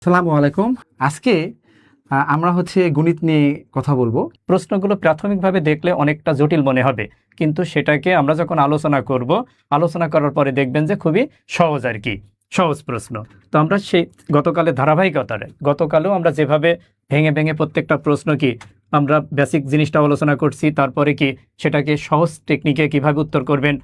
আসসালামু আলাইকুম। আজকে আমরা গণিত নিয়ে কথা বলবো। প্রশ্নগুলো প্রাথমিকভাবে দেখলে অনেকটা জটিল মনে হবে, কিন্তু সেটাকে আমরা যখন আলোচনা করার পরে দেখবেন যে খুবই সহজ আর কি, সহজ প্রশ্ন। তো আমরা সেই গতকালের গতকালও আমরা যেভাবে ভেঙে ভেঙে প্রত্যেকটা প্রশ্ন আমরা বেসিক জিনিসটা আলোচনা করছি, তারপরে সেটাকে সহজ টেকনিকে কিভাবে উত্তর করবেন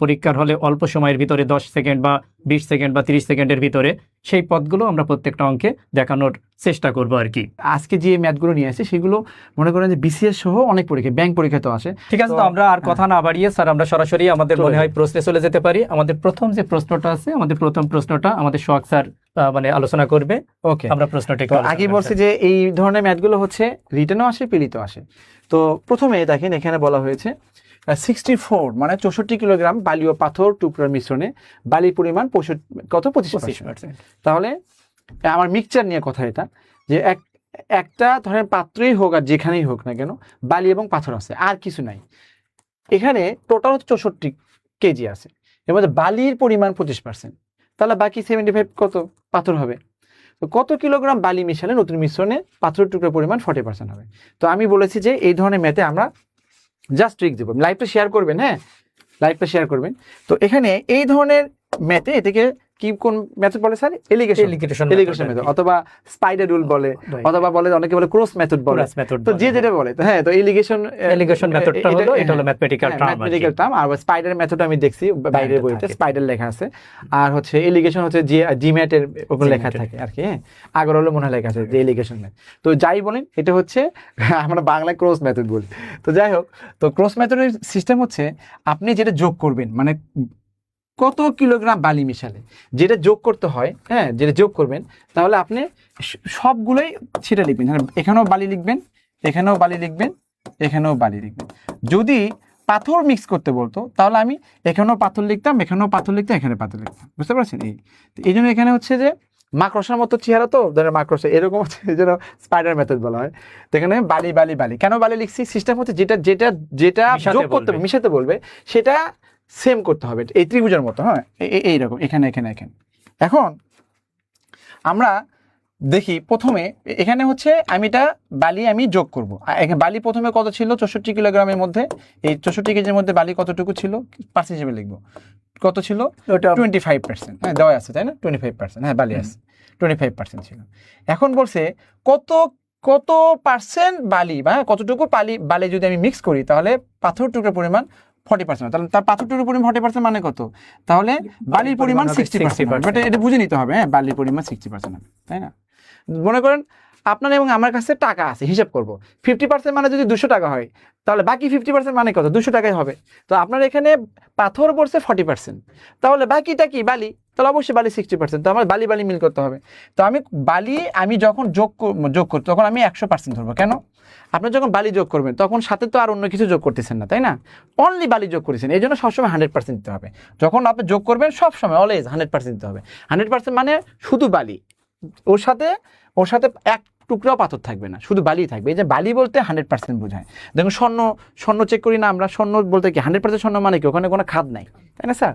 পরীক্ষার হলে অল্প সময়ের ভিতরে 10 সেকেন্ড বা 20 সেকেন্ড বা 30 সেকেন্ডের ভিতরে, সেই পথগুলো আমরা প্রত্যেকটা অঙ্কে দেখানোর চেষ্টা করব আর কি। আজকে যে ম্যাথগুলো নিয়ে আসি সেগুলো মনে করেন যে বিসিএস সহ অনেক পরীক্ষা, ব্যাংক পরীক্ষা তো আসে। ঠিক আছে, তো আমরা আর কথা না বাড়িয়ে স্যার আমরা সরাসরি আমাদের মনে হয় প্রশ্নে চলে যেতে পারি। আমাদের প্রথম যে প্রশ্নটা আছে, প্রথম প্রশ্নটা আমাদের সোহাগ স্যার আলোচনা করবে। ওকে, আমরা প্রশ্নটা আগে বলছি যে এই ধরনের ম্যাথগুলো রিটেনও আসে, পিলিতেও আসে। তো প্রথমে দেখেন এখানে বলা হয়েছে 64 মানে 64 কিলোগ্রাম বালি ও পাথর টুকরার মিশ্রণে বালির পরিমাণ 25%। তাহলে আমার মিক্সচার নিয়ে কথা, এটা যে একটা ধরেন পাত্রেই হোক আর যেখানেই হোক না কেন বালি এবং পাথর আছে, আর কিছু নাই। এখানে টোটাল 64 কেজি আছে, এর মধ্যে বালির পরিমাণ 25%, তাহলে বাকি 75 কত পাথর হবে। তো কত কিলোগ্রাম বালি মিশালে নতুন মিশ্রণে পাথরের টুকরার পরিমাণ 40% হবে। তো আমি বলেছি যে এই ধরনের ম্যাথে আমরা জাস্ট ট্রিক দেবো। লাইভটা শেয়ার করবেন, হ্যাঁ লাইভটা শেয়ার করবেন। তো এখানে এই ধরনের ম্যাথে এটাকে কি কোন মেথড বলে স্যার? এলিগেশন মেথড, অথবা স্পাইডার রুল বলে, অথবা বলে অনেকে বলে ক্রস মেথড বলে। তো যে যেটা বলে, তো হ্যাঁ, তো এলিগেশন মেথডটা হলো, এটা হলো ম্যাথমেটিক্যাল টার্ম। আর স্পাইডার মেথড আমি দেখছি বাইরের বইতে, স্পাইডার লেখা আছে। আর এলিগেশন জিম্যাট এর উপর লেখা থাকে আর কি। হ্যাঁ, আগর হলো মনে লেখা আছে যে এলিগেশন মেথড। তো যাই বলেন, এটা আমরা বাংলায় ক্রস মেথড বলি। তো যাই হোক, তো ক্রস মেথডের সিস্টেম আপনি যেটা যোগ করবেন, মানে কত কিলোগ্রাম বালি মিশালে যেটা যোগ করতে হয়, হ্যাঁ যেটা যোগ করবেন, তাহলে আপনি সবগুলোই সেটা লিখবেন। এখানেও বালি লিখবেন, এখানেও বালি লিখবেন, এখানেও বালি লিখবেন। যদি পাথর মিক্স করতে বলতো তাহলে আমি এখানেও পাথর লিখতাম, এখানেও পাথর লিখতাম, এখানে পাথর লিখতাম। বুঝতে পারছেন? এই জন্য এখানে যে মাকড়সার মতো চেহারা, তো ধরেন মাকড়সা এরকম এই জন্য স্পাইডার মেথড বলা হয়। তো এখানে বালি বালি বালি কেন বালি লিখছি? সিস্টেম যেটা যেটা যেটা যোগ করতে হবে, মিশাতে বলবে, সেটা সেম করতে হবে, এই ত্রিভুজের মতো। হ্যাঁ, এইরকম এখানে এখানে এখানে। এখন আমরা দেখি প্রথমে এখানে আমি এটা বালি আমি যোগ করবো। এখানে বালি প্রথমে কত ছিল? 64 কিলোগ্রামের মধ্যে। এই 64 কেজির মধ্যে বালি কতটুকু ছিল পার্সেন্ট হিসেবে লিখবো। কত ছিল? 25%। হ্যাঁ, দেওয়া আছে তাই না? 25%। হ্যাঁ, বালি আছে, 25% ছিল। এখন বলছে কত কত পার্সেন্ট বালি বা কতটুকু বালি যদি আমি মিক্স করি তাহলে পাথর টুকরার পরিমাণ 40%। তাহলে তার পাথর টুকরার পরিমাণ 40% মানে কত? তাহলে বালির পরিমাণ 60%। বাট এটা বুঝে নিতে হবে, হ্যাঁ, বালির পরিমাণ 60% হবে, তাই না? মনে করেন আপনার এবং আমার কাছে টাকা আছে, হিসাব করবো। 50% মানে যদি 200 টাকা হয়, তাহলে বাকি 50% মানে কত? 200 টাকাই হবে। তো আপনার এখানে পাথর পড়ছে 40%, তাহলে বাকিটা কি? বালি। তাহলে অবশ্যই বালি 60%। তো আমার বালি বালি মিল করতে হবে। তো আমি যখন যোগ করি তখন আমি 100% ধরবো। কেন? আপনি যখন বালি যোগ করবেন তখন সাথে তো আর অন্য কিছু যোগ করতেছেন না, তাই না? অনলি বালি যোগ করেছেন, এই জন্য সবসময় 100% দিতে হবে। যখন আপনি যোগ করবেন সবসময় অলওয়েজ 100% দিতে হবে। 100% মানে শুধু বালি, ওর সাথে এক টুকরাও পাথর থাকবে না, শুধু বালি থাকবে। এই যে বালি বলতে 100% বোঝায়। দেখুন স্বর্ণ চেক করি না আমরা, স্বর্ণ বলতে কি 100% স্বর্ণ মানে কি? ওখানে কোনো খাদ নাই, তাই না স্যার?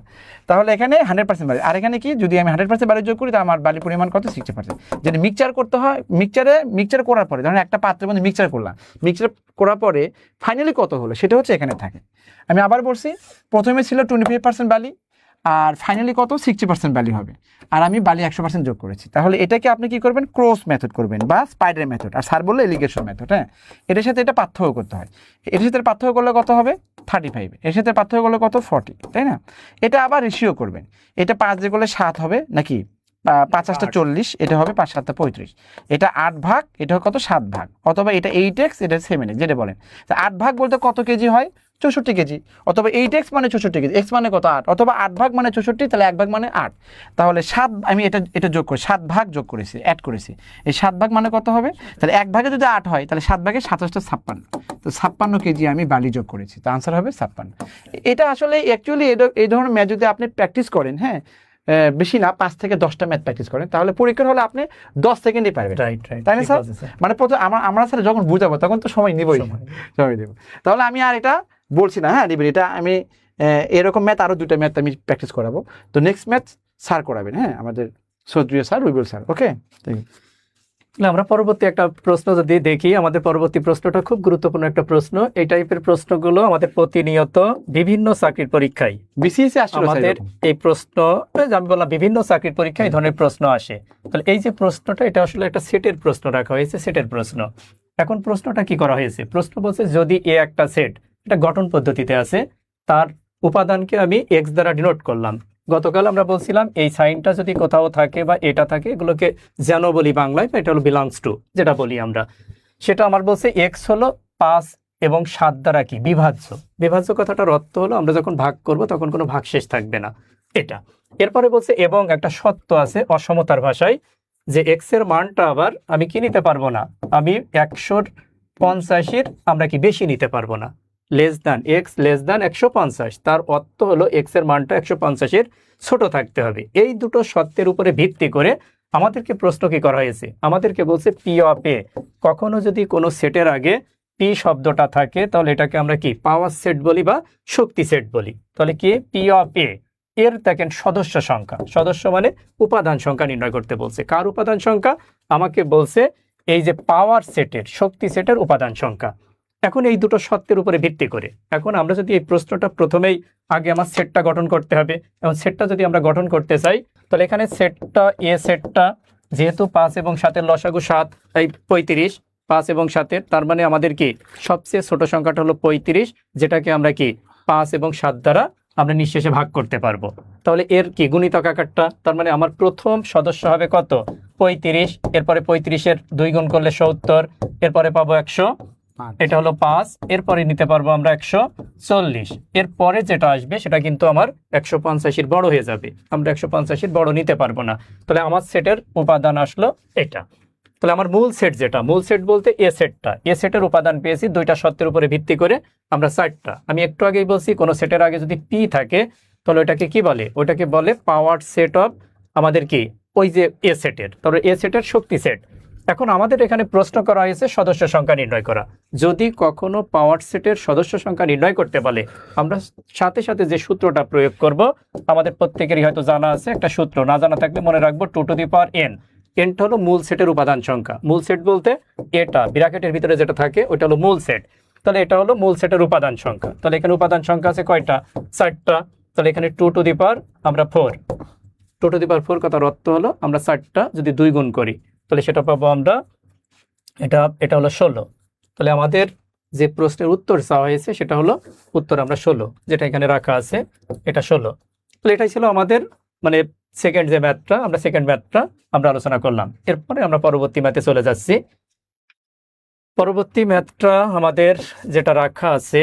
তাহলে এখানে 100% বালি। আর এখানে কি? যদি আমি 100% বালি যোগ করি তাহলে আমার বালির পরিমাণ কত? 60%। যদি মিক্সচার করতে হয়, মিক্সচার করার পরে ধরেন একটা পাত্রের মধ্যে মিক্সচার করলাম, মিক্সচার করার পরে ফাইনালি কত হলো সেটা এখানে থাকে। আমি আবার বলছি, প্রথমে ছিল 25% বালি, আর ফাইনালি কত? 60% বালি হবে। আর আমি বালি 100% যোগ করেছি। তাহলে এটাকে আপনি কি করবেন? ক্রস মেথড করবেন বা স্পাইডার মেথড। আর স্যার বললো এলিগেশন মেথড। হ্যাঁ, এটার সাথে এটা পার্থক্য করতে হয়। এটার সাথে পার্থক্য করলে কত হবে? 35। এর সাথে পার্থক্য করলে কত? 40, তাই না? এটা আবার রেশিও করবেন। এটা 5 দিয়ে করলে 7 হবে নাকি? 5 8 40, এটা হবে 5 7 35। এটা 8 ভাগ, এটা কত? 7 ভাগ। অথবা এটা 8x, এটা 7x, যেটা বলেন। 8 ভাগ বলতে কত কেজি হয়? 64 কেজি। অথবা 8x মানে 64 কেজি, x মানে কত? 8। অথবা 8 ভাগ মানে 64, তাহলে 1 ভাগ মানে 8। তাহলে 7 আমি এটা যোগ করি, 7 ভাগ যোগ করেছি, অ্যাড করেছি। এই 7 ভাগ মানে কত হবে? তাহলে 1 ভাগে যদি 8 হয় তাহলে 7 ভাগে 27 56। তো 56 কেজি আমি বালি যোগ করেছি। তো আনসার হবে 56। এটা আসলে অ্যাকচুয়ালি এই ধরনের ম্যাথ যদি আপনি প্র্যাকটিস করেন, হ্যাঁ, বেশি না 5 থেকে 10টা ম্যাথ প্র্যাকটিস করেন, তাহলে পরীক্ষার হলে আপনি 10 সেকেন্ডে পারবেন, তাই না স্যার? মানে প্রথম আমরা স্যার যখন বুঝাবো তখন তো সময় নিবই, সময় দেবো। তাহলে আমি আর এটা বলছি না, হ্যাঁ নিবেন। এটা আমি এরকম ম্যাথ আরও 2টা ম্যাথ আমি প্র্যাকটিস করাবো। তো নেক্সট ম্যাথ স্যার করাবেন, হ্যাঁ, আমাদের সদরিয়া স্যার, রুবেল স্যার। ওকে, তাহলে আমরা পরবর্তী একটা প্রশ্ন যদি দেখি, আমাদের পরবর্তী প্রশ্নটা খুব গুরুত্বপূর্ণ একটা প্রশ্ন। এই টাইপের প্রশ্নগুলো আমাদের প্রতিনিয়ত বিভিন্ন চাকরির পরীক্ষায়, বিসিএস আসলে আমাদের এই প্রশ্ন, আমি বললাম বিভিন্ন চাকরির পরীক্ষায় এই ধরনের প্রশ্ন আসে। তাহলে এই যে প্রশ্নটা, এটা আসলে একটা সেটের প্রশ্ন রাখা হয়েছে, সেটের প্রশ্ন। এখন প্রশ্নটা কি করা হয়েছে? প্রশ্ন বলছে যদি এ একটা সেট, এটা গঠন পদ্ধতিতে আছে, তার উপাদানকে আমি এক্স দ্বারা ডিনোট করলাম। গতকাল আমরা বলছিলাম এই সাইনটা যদি কোথাও থাকে বা এটা থাকে, এগুলোকে যেন বলি বাংলায়, বা এটা হলো বিলংস টু যেটা বলি আমরা, সেটা আমার বলছে এক্স হলো 5 এবং 7 দ্বারা কি বিভাজ্য। বিভাজ্য কথাটার অর্থ হলো আমরা যখন ভাগ করব তখন কোনো ভাগশেষ থাকবে না, এটা। এরপরে বলছে এবং একটা সত্য আছে অসমতার ভাষায়, যে এক্স এর মানটা আবার আমি কি নিতে পারবো না, আমি 150-এর আমরা কি বেশি নিতে পারবো না, less than x less than 150। তার অর্থ হলো এক্স এর মানটা 150-এর ছোট থাকতে হবে। এই দুটো সত্যের উপরে ভিত্তি করে আমাদেরকে প্রশ্ন কি করা হয়েছে? আমাদেরকে বলছে পি অফ এ, কখনো যদি কোনো সেটের আগে পি শব্দটা থাকে তাহলে এটাকে আমরা কি পাওয়ার সেট বলি বা শক্তি সেট বলি। তাহলে কি পি অফ এ এর দেখেন সদস্য সংখ্যা, সদস্য মানে উপাদান সংখ্যা নির্ণয় করতে বলছে। কার উপাদান সংখ্যা? আমাকে বলছে এই যে পাওয়ার সেটের, শক্তি সেটের উপাদান সংখ্যা। এখন এই দুটো সত্যের উপরে ভিত্তি করে এখন আমরা যদি এই প্রশ্নটা প্রথমেই আগে আমার সেটটা গঠন করতে হবে, এবং সেটটা যদি আমরা গঠন করতে চাই তাহলে এখানে সেটটা এ সেটটা যেহেতু 5 এবং 7-এর লসাগু 7, এই 35, 5 এবং 7-এর, তার মানে আমাদের কি সবচেয়ে ছোট সংখ্যাটা হলো 35, যেটাকে আমরা কি 5 এবং 7 দ্বারা আমরা নিঃশেষে ভাগ করতে পারবো। তাহলে এর কি গুণিতক আকারটা, তার মানে আমার প্রথম সদস্য হবে কত? 35, এরপরে 35-এর 2 গুণ করলে 70, এরপরে পাবো 100, এটা হলো 5, এরপরে নিতে পারবো আমরা 140, এরপরে যেটা আসবে সেটা কিন্তু আমার 150-এর বড় হয়ে যাবে, আমরা 150-এর বড় নিতে পারবো না। তাহলে আমার সেটের উপাদান আসলো এটা। তাহলে আমার মূল সেট যেটা, মূল সেট বলতে এ সেটটা, এ সেটের উপাদান পেয়েছি দুইটা সত্যের উপরে ভিত্তি করে আমরা 4টা। আমি একটু আগেই বলছি কোনো সেটের আগে যদি পি থাকে তাহলে ওটাকে কি বলে? ওটাকে বলে পাওয়ার সেট অফ আমাদের কি ওই যে এ সেটের, তাহলে এ সেটের শক্তি সেট। এখন আমাদের এখানে প্রশ্ন করা হয়েছে সদস্য সংখ্যা নির্ণয় করা। যদি কখনো পাওয়ার সেটের সদস্য সংখ্যা নির্ণয় করতে বলে, আমরা সাথে সাথে যে সূত্রটা প্রয়োগ করব, আমাদের প্রত্যেকেরই হয়তো জানা আছে একটা সূত্র, না জানা থাকলে মনে রাখবো 2 টু দি পাওয়ার n। এনটা হলো মূল সেটের উপাদান সংখ্যা। মূল সেট বলতে এটা ব্র্যাকেটের ভিতরে যেটা থাকে ওটা হলো মূল সেট। তাহলে এটা হলো মূল সেটের উপাদান সংখ্যা। তাহলে এখানে উপাদান সংখ্যা আছে কয়টা? 4টা। তাহলে এখানে 2 টু দি পাওয়ার আমরা 4, 2 টু দি পাওয়ার 4 কথার অর্থ হলো আমরা 4টা যদি 2 গুণ করি তাহলে সেটা পাবো আমরা, এটা হলো 16। তাহলে আমাদের যে প্রশ্নের উত্তর চাওয়া হয়েছে সেটা হলো উত্তর আমরা 16, যেটা এখানে রাখা আছে এটা 16। তাহলে এটাই ছিল আমাদের মানে সেকেন্ড যে ম্যাথটা, আমরা সেকেন্ড ম্যাথটা আমরা আলোচনা করলাম। এরপরে আমরা পরবর্তী ম্যাথে চলে যাচ্ছি। পরবর্তী ম্যাথটা আমাদের যেটা রাখা আছে,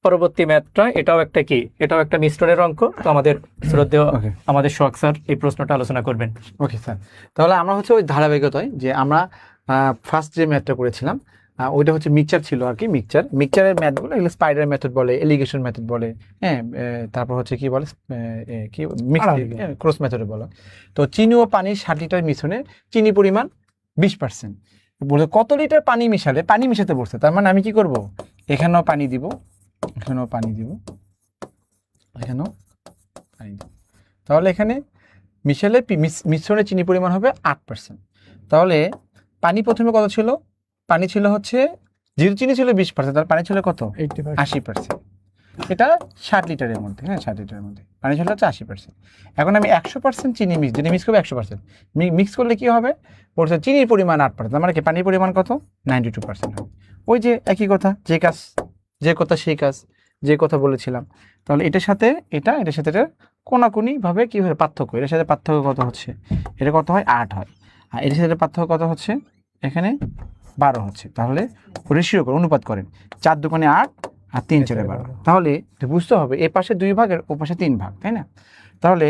পরবর্তী ম্যাথটা এটাও একটা কি, এটাও একটা মিশ্রণের অঙ্ক। তো আমাদের শ্রদ্ধেয় আমাদের সোহাগ স্যার এই প্রশ্নটা আলোচনা করবেন। ওকে স্যার, তাহলে আমরা হচ্ছে ওই ধারাবাহিকতায় যে আমরা ফার্স্ট যে ম্যাথটা করেছিলাম ওইটা হচ্ছে মিক্সচার ছিল আর কি। মিক্সচারের ম্যাথগুলো এগুলো স্পাইডার মেথড বলে, এলিগেশন মেথড বলে, হ্যাঁ। তারপর হচ্ছে কি বলে কি মিক্স ক্রস মেথড বলে। তো চিনি ও পানির 60 লিটার মিশ্রণে চিনি পরিমাণ 20%। বলে কত লিটার পানি মিশালে, পানি মিশাতে বলছে, তার মানে আমি কি করব, এখানেও পানি দিব, এখানেও পানি দিব, এখানেও পানি দিব। তাহলে এখানে মিশালে মিশ্রণে চিনি পরিমাণ হবে 8%। তাহলে পানি প্রথমে কত ছিল? পানি ছিল হচ্ছে, যেহেতু চিনি ছিল 20%, তার পানি ছিল কত? 80%। এটা 60 লিটারের মধ্যে, হ্যাঁ 60 লিটারের মধ্যে পানি ছিল হচ্ছে 80%। এখন আমি 100% চিনি যদি মিক্স করবো 100%, মিক্স করলে কি হবে? বলছে চিনির পরিমাণ 8%, মানে কি পানির পরিমাণ কত? 92% হবে। ওই যে একই কথা, যে কথা সেই কাজ, যে কথা বলেছিলাম। তাহলে এটার সাথে এটার সাথে এটা কোনাকুনিভাবে কী হয় পার্থক্য, এটার সাথে পার্থক্য কত হচ্ছে? এটা কত হয়? 8 হয়। আর এটার সাথে পার্থক্য কত হচ্ছে? এখানে 12 হচ্ছে। তাহলে রেশিও করে, অনুপাত করেন, 4 দোকানে 8 আর 3 4 12। তাহলে বুঝতে হবে এ পাশে 2 ভাগের ও পাশে 3 ভাগ, তাই না? তাহলে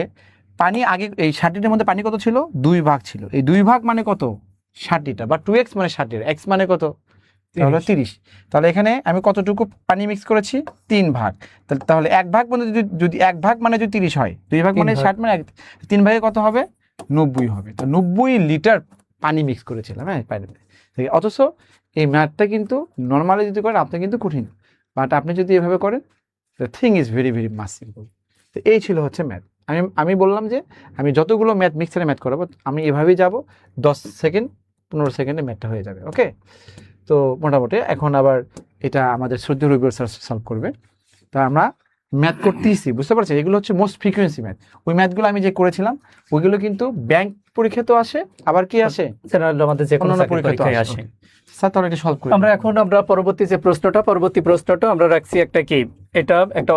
পানি আগে এই 60 লিটারের মধ্যে পানি কত ছিল? 2 ভাগ ছিল। এই 2 ভাগ মানে কত? 60 লিটার, বা 2x মানে 60 লিটার, x মানে কত? তাহলে 30। তাহলে এখানে আমি কতটুকু পানি মিক্স করেছি? 3 ভাগ। তাহলে 1 ভাগ মানে যদি 1 ভাগ মানে যদি 30 হয়, 2 ভাগ মানে 60, মানে 3 ভাগে কত হবে? 90 হবে। তো 90 লিটার পানি মিক্স করেছিলাম, হ্যাঁ পানিতে। অথচ এই ম্যাথটা কিন্তু নর্মালি যদি করেন আপনি কিন্তু কঠিন, বাট আপনি যদি এভাবে করেন the thing is very very much simple. তো এই ছিল হচ্ছে ম্যাথ। আমি বললাম যে আমি যতগুলো ম্যাথ মিক্সারে ম্যাথ করাবো আমি এভাবেই যাব, 10 সেকেন্ড 15 সেকেন্ডে ম্যাথটা হয়ে যাবে। ওকে, তো মোটামুটি এখন আবার এটা আমাদের শ্রদ্ধ রবিবার স্যার সলভ করবে। তা আমরা ম্যাথ করতেইছি, বুঝতে পারছি, এগুলো হচ্ছে মোস্ট ফ্রিকোয়েন্সি ম্যাথ। ওই ম্যাথগুলো আমি যে করেছিলাম ওইগুলো কিন্তু ব্যাংক পরীক্ষাতেও আসে, আবার কি আসে জেনারেল আমাদের যে কোনো অন্যান্য পরীক্ষায় পরীক্ষাতেও আসে। স্যার তাহলে এটা সলভ করি আমরা পরবর্তী প্রশ্নটা আমরা রাখছি একটা কি, এটা একটা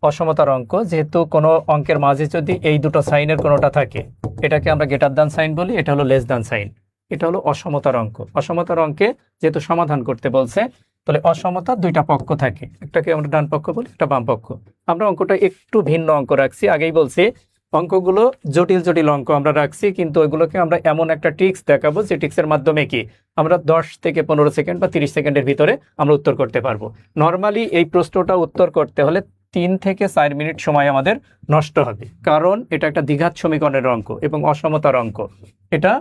অসমতার অঙ্ক। যেহেতু কোনো অঙ্কের মাঝে যদি এই দুটো সাইনের কোনোটা থাকে, এটাকে আমরা গ্রেটার দ্যান সাইন বলি, এটা হলো লেস দ্যান সাইন। এটা হলো অসমতার অঙ্ক। অসমতার অঙ্কে যেহেতু সমাধান করতে বলছে, তাহলে অসমতার দুইটা পক্ষ থাকে, একটাকে আমরা ডান পক্ষ বলি, একটা বাম পক্ষ। আমরা অঙ্কটা একটু ভিন্ন অঙ্ক রাখছি, আগেই বলছি অঙ্কগুলো জটিল জটিল অঙ্ক আমরা রাখছি, কিন্তু ওইগুলোকে আমরা এমন একটা ট্রিক্স দেখাবো যে ট্রিক্সের মাধ্যমে কি আমরা 10 থেকে 15 সেকেন্ড বা 30 সেকেন্ডের ভিতরে আমরা উত্তর করতে পারবো। নর্মালি এই প্রশ্নটা উত্তর করতে হলে 3 থেকে 4 মিনিট সময় আমাদের নষ্ট হবে, কারণ এটা একটা দ্বিঘাত সমীকরণের অঙ্ক এবং অসমতার অঙ্ক। এটা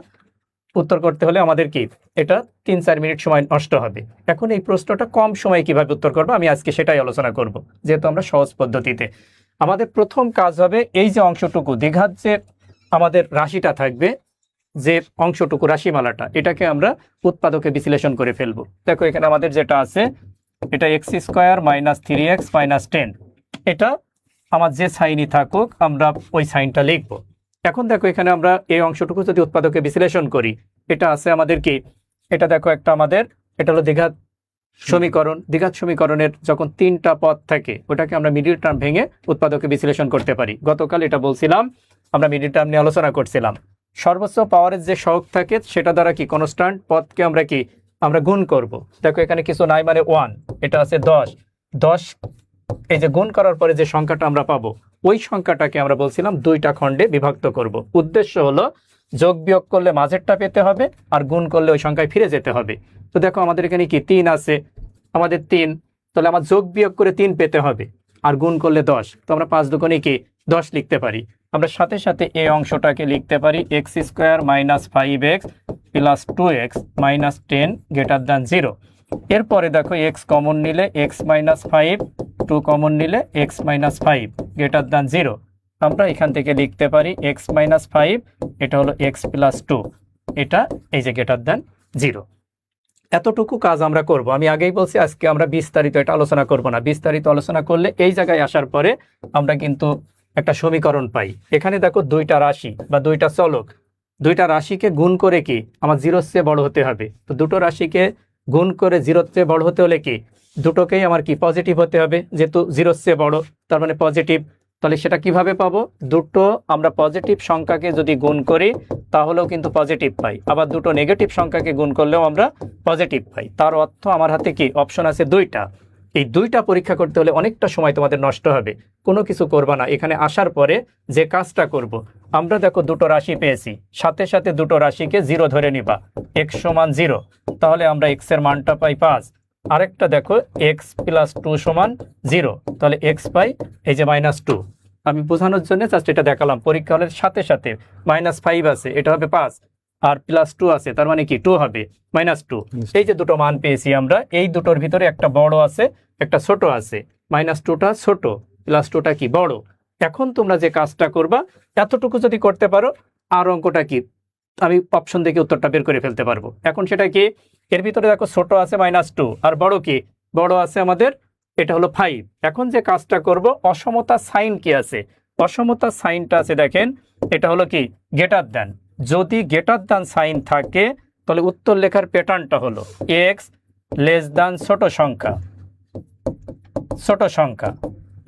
উত্তর করতে হলে আমাদের কি এটা 3-4 মিনিট সময় নষ্ট হবে। এখন এই প্রশ্নটা কম সময়ে কিভাবে উত্তর করবো আমি আজকে সেটাই আলোচনা করব, যেহেতু আমরা সহজ পদ্ধতিতে। আমাদের প্রথম কাজ হবে এই যে অংশটুকু দ্বিঘাত যে আমাদের রাশিটা থাকবে, যে অংশটুকু রাশিমালাটা, এটাকে আমরা উৎপাদকে বিশ্লেষণ করে ফেলবো। দেখো এখানে আমাদের যেটা আছে, এটা x² - 3x - 10, এটা আমার যে সাইনই থাকুক আমরা ওই সাইনটা লিখবো। এখন দেখো এখানে আমরা এই অংশটুকু যদি উৎপাদকে বিশ্লেষণ করি, এটা আছে আমাদের কি, এটা দেখো একটা আমাদের, এটা হলো দ্বিঘাত সমীকরণ। দ্বিঘাত সমীকরণের যখন 3টা পদ থাকে ওটাকে আমরা মিডিল টার্ম ভেঙে উৎপাদকে বিশ্লেষণ করতে পারি। গতকাল এটা বলছিলাম, আমরা মিডিল টার্ম নিয়ে আলোচনা করছিলাম। সর্বোচ্চ পাওয়ারের যে সহগ থাকে সেটা দ্বারা কি কনস্ট্যান্ট পদকে আমরা গুণ করব। দেখো এখানে কিছু নাই, মানে 1, এটা আছে 10, এই যে গুণ করার পরে যে সংখ্যাটা আমরা পাবো ওই সংখ্যাটাকে আমরা বলছিলাম 2টা খণ্ডে বিভক্ত করব। উদ্দেশ্য হলো যোগ বিয়োগ করলে মাঝেরটা পেতে হবে, আর গুণ করলে ওই সংখ্যায় ফিরে যেতে হবে। তো দেখো আমাদের এখানে কি 3 আছে, আমাদের 3, তাহলে আমার যোগ বিয়োগ করে 3 পেতে হবে, আর গুণ করলে 10, তো আমরা 5 দুগুণে কি 10 লিখতে পারি। আমরা সাথে সাথে এই অংশটাকে লিখতে পারি x² - 5x + 2x - 10 > 0। এরপরে দেখো x কমন নিলে x - 5, 2 কমন নিলে x - 5 > 0। আমরা এখান থেকে লিখতে পারি x - 5, এটা হলো x + 2, এটা এই যে > 0। এতটুকু কাজ আমরা করব। আমি আগেই বলছি আজকে আমরা বিস্তারিত এটা আলোচনা করব না। বিস্তারিত আলোচনা করলে এই জায়গায় আসার পরে আমরা কিন্তু একটা সমীকরণ পাই। এখানে দেখো 2টা রাশি বা 2টা চলক, 2টা রাশিকে গুণ করে কি আমার 0-র চেয়ে বড় হতে হবে। তো দুটো রাশিকে গুণ করে 0-র চেয়ে বড় হতে হলে কি দুটোকেই আমার কি পজিটিভ হতে হবে, যেহেতু 0-র চেয়ে বড় তার মানে পজিটিভ। তাহলে সেটা কিভাবে পাবো, দুটো আমরা পজিটিভ সংখ্যাকে যদি গুণ করি তাহলেও কিন্তু পজিটিভ পাই, আবার দুটো নেগেটিভ সংখ্যাকে গুণ করলেও আমরা পজিটিভ পাই। তার অর্থ আমার হাতে কি অপশন আছে 2টা। এই 2টা পরীক্ষা করতে হলে অনেকটা সময় তোমাদের নষ্ট হবে, কোনো কিছু করবা না। এখানে আসার পরে যে কাজটা করব, আমরা দেখো দুটো রাশি পেয়েছি, সাথে সাথে দুটো রাশিকে 0 ধরে নিবা, x = 0, তাহলে আমরা x এর মানটা পাই 5। আরেকটা দেখো x + 2 = 0, তাহলে x পাই এই যে -2। আমি বোঝানোর জন্য জাস্ট এটা দেখালাম। পরীক্ষা হলের সাথে সাথে -5 আছে, এটা হবে 5, আর +2 আছে, তার মানে কি 2 হবে -2। এই যে দুটো মান পেয়েছি আমরা, এই দুটোর ভিতরে একটা বড় আছে একটা ছোট আছে, -2টা ছোট, +2টা কি বড়। এখন তোমরা যে কাজটা করবা, এতটুকু যদি করতে পারো আর অঙ্কটা কি আমি অপশন দেখে উত্তরটা বের করে ফেলতে পারবো। এখন সেটা কি, এর ভিতরে দেখো ছোট আছে -2, আর বড় কি, বড় আছে আমাদের এটা হলো 5। এখন যে কাজটা করব, অসমতা সাইন কি আছে, অসমতা সাইনটা আছে দেখেন, এটা হলো কি গ্রেটার দ্যান। যদি গ্রেটার দ্যান সাইন থাকে তাহলে উত্তর লেখার প্যাটার্নটা হলো x < ছোট সংখ্যা, ছোট সংখ্যা।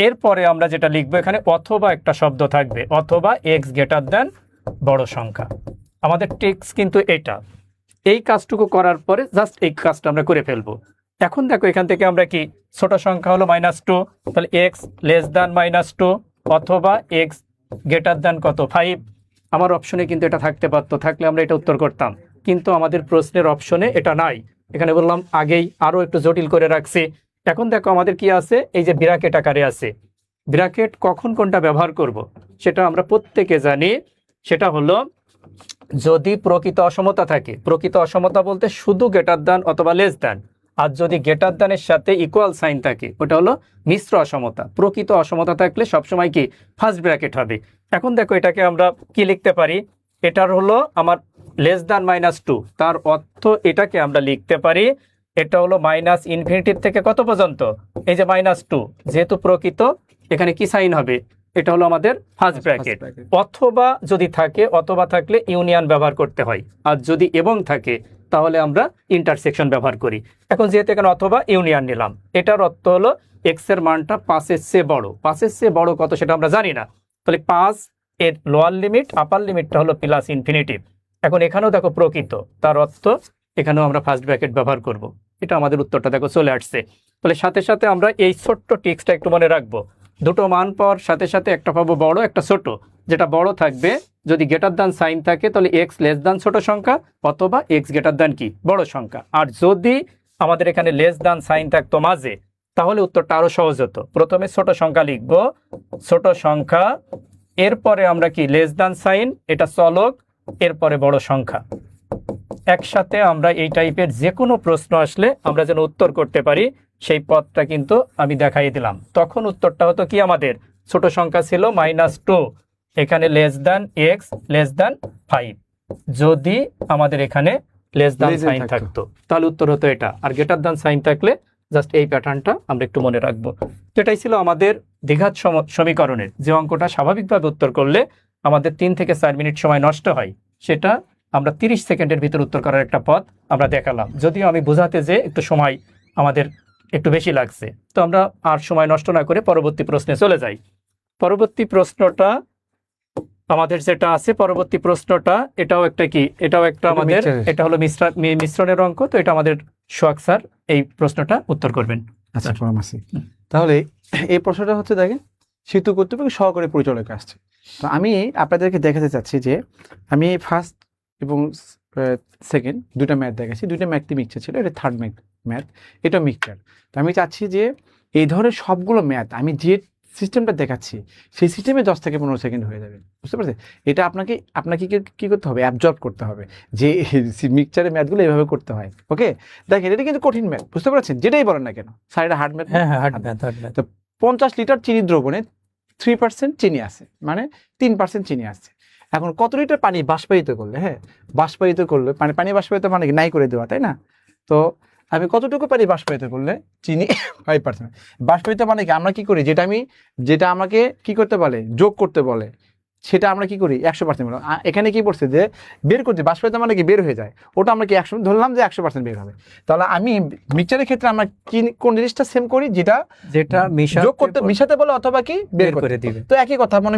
এরপরে আমরা যেটা লিখবো এখানে অথবা একটা শব্দ থাকবে, অথবা x বড় সংখ্যা। আমাদের টেক্সট কিন্তু এটা। এই কাজটুকু করার পরে জাস্ট এই কাজটা আমরা করে ফেলবো। এখন দেখো এখান থেকে আমরা কি ছোট সংখ্যা হলো -2, তাহলে x < অথবা x কত 5। আমার অপশনে কিন্তু এটা থাকতে পারতো, থাকলে আমরা এটা উত্তর করতাম, কিন্তু আমাদের প্রশ্নের অপশনে এটা নাই। এখানে বললাম আগেই আরো একটু জটিল করে রাখছি। এখন দেখো আমাদের কি আছে, এই যে ব্র্যাকেট আকারে আছে। ব্র্যাকেট কখন কোনটা ব্যবহার করব সেটা আমরা প্রত্যেকে জানি, সেটা হলো যদি প্রকৃত অসমতা থাকে। প্রকৃত অসমতা বলতে শুধু গ্রেটার দ্যান অথবা লেস দ্যান, আর যদি গ্রেটার দ্যানের সাথে ইকুয়াল সাইন থাকে ওটা হলো মিশ্র অসমতা। প্রকৃত অসমতা থাকলে সবসময় কি ফার্স্ট ব্র্যাকেট হবে। এখন দেখো এটাকে আমরা কি লিখতে পারি, এটার হলো আমার লেস দ্যান -2, তার অর্থ এটাকে আমরা লিখতে পারি এটা হলো মাইনাস ইনফিনিটির থেকে কত পর্যন্ত, এই যে -2, যেহেতু প্রকৃত এখানে কি সাইন হবে, এটা হলো আমাদের ফার্স্ট ব্র্যাকেট। অথবা যদি থাকে, অথবা থাকলে ইউনিয়ন ব্যবহার করতে হয়, আর যদি এবং থাকে তাহলে আমরা ইন্টারসেকশন ব্যবহার করি। এখন যেহেতু এখানে অথবা ইউনিয়ন নিলাম, এটার অর্থ হলো এক্স এর মানটা 5-এর চেয়ে বড়। 5-এর চেয়ে বড় কত সেটা আমরা জানি না, তাহলে 5 এর লোয়ার লিমিট, আপার লিমিটটা হলো প্লাস ইনফিনিটিভ। এখন এখানেও দেখো প্রকৃত, তার অর্থ এখানেও আমরা ফার্স্ট ব্র্যাকেট ব্যবহার করব। এটা আমাদের উত্তরটা দেখো চলে আসছে। তাহলে সাথে সাথে আমরা এই ছোট্ট টিক্সটা একটু মনে রাখবো, দুটো মান পাওয়ার সাথে সাথে একটা পাবো বড়, একটা ছোট। যেটা বড় থাকবে যদি গ্রেটার দ্যান সাইন থাকে তাহলে এক্স লেস দ্যান ছোট সংখ্যা, অথবা এক্স গ্রেটার দ্যান কি বড় সংখ্যা। আর যদি আমাদের এখানে লেস দ্যান সাইন থাকতো মাঝে, তাহলে উত্তরটা আরো সহজ হতো। প্রথমে ছোট সংখ্যা লিখবো, ছোট সংখ্যা, এরপরে আমরা কি লেস দ্যান সাইন, এটা চলক, এরপরে বড় সংখ্যা। একসাথে আমরা এই টাইপের যে কোনো প্রশ্ন আসলে আমরা যেন উত্তর করতে পারি সেই পথটা কিন্তু আমি দেখাই দিলাম। তখন উত্তরটা হতো কি, আমাদের ছোট সংখ্যা ছিল -2, এখানে less than x less than 5। যদি আমাদের এখানে লেস দ্যান সাইন থাকতো তাহলে উত্তর হতো এটা, আর গ্রেটার দ্যান সাইন থাকলে জাস্ট এই প্যাটার্নটা আমরা একটু মনে রাখবো। এটাই ছিল আমাদের দ্বিঘাত সমীকরণের যে অঙ্কটা স্বাভাবিকভাবে উত্তর করলে আমাদের 3 থেকে 4 মিনিট সময় নষ্ট হয়, সেটা আমরা 30 সেকেন্ডের ভিতর উত্তর করার একটা পথ আমরা দেখালাম। যদিও আমি বোঝাতে যে একটু সময় আমাদের একটু বেশি লাগছে, তো আমরা আর সময় নষ্ট না করে পরবর্তী প্রশ্নে চলে যাই। পরবর্তী প্রশ্নটা আমাদের যেটা আছে, পরবর্তী প্রশ্নটা এটাও একটা কি, এটাও একটা আমাদের, এটা হলো মিশ্রণের অঙ্ক। তো এটা আমাদের সোহাগ স্যার এই প্রশ্নটা উত্তর করবেন। আচ্ছা পরামর্শী, তাহলে এই প্রশ্নটা হচ্ছে দেখেন সেতু কর্তৃপক্ষ সহকারী পরিচালক আসছে। তো আমি আপনাদেরকে দেখাতে চাচ্ছি যে আমি ফার্স্ট এবং সেকেন্ড দুটো ম্যাথ দেখাচ্ছি, দুইটা ম্যাথই মিক্সচার ছিল, এটা থার্ড ম্যাথ, এটা মিক্সচার। তো আমি চাচ্ছি যে এই ধরনের সবগুলো ম্যাথ আমি যে সিস্টেমটা দেখাচ্ছি সেই সিস্টেমে 10 থেকে 15 সেকেন্ড হয়ে যাবে, বুঝতে পারছেন? এটা আপনাকে কি করতে হবে, অ্যাবজর্ব করতে হবে যে মিক্সচারের ম্যাথগুলো এইভাবে করতে হয়। ওকে, দেখেন এটা কিন্তু কঠিন ম্যাথ, বুঝতে পারছেন? যেটাই বলেন না কেন, সাইডে হার্ড ম্যাথ। হ্যাঁ হার্ড ম্যাথ। তো 50 লিটার চিনি দ্রবণে 3% চিনি আছে, মানে 3% চিনি আছে। এখন কত লিটার পানি বাষ্পায়িত করলে, হ্যাঁ বাষ্পায়িত করলে পানি বাষ্পায়িত মানে কি নাই করে দেওয়া, তাই না? তো আমি কতটুকু পানি বাষ্পায়িত করলে চিনি 5%। বাষ্পায়িত মানে কি, আমরা কি করি, যেটা আমাকে কি করতে বলে, যোগ করতে বলে, সেটা আমরা কি করি 100%। এখানে কি বলছে যে বের করতে, বাষ্পায়িত মানে কি বের হয়ে যায়, ওটা আমরা কি 100 ধরলাম যে 100% বের হবে। তাহলে আমি মিক্সচারের ক্ষেত্রে আমরা কোন জিনিসটা সেম করি, যেটা যোগ করতে মিশাতে বলে অথবা কি বের করে দিবে। তো একই কথা মনে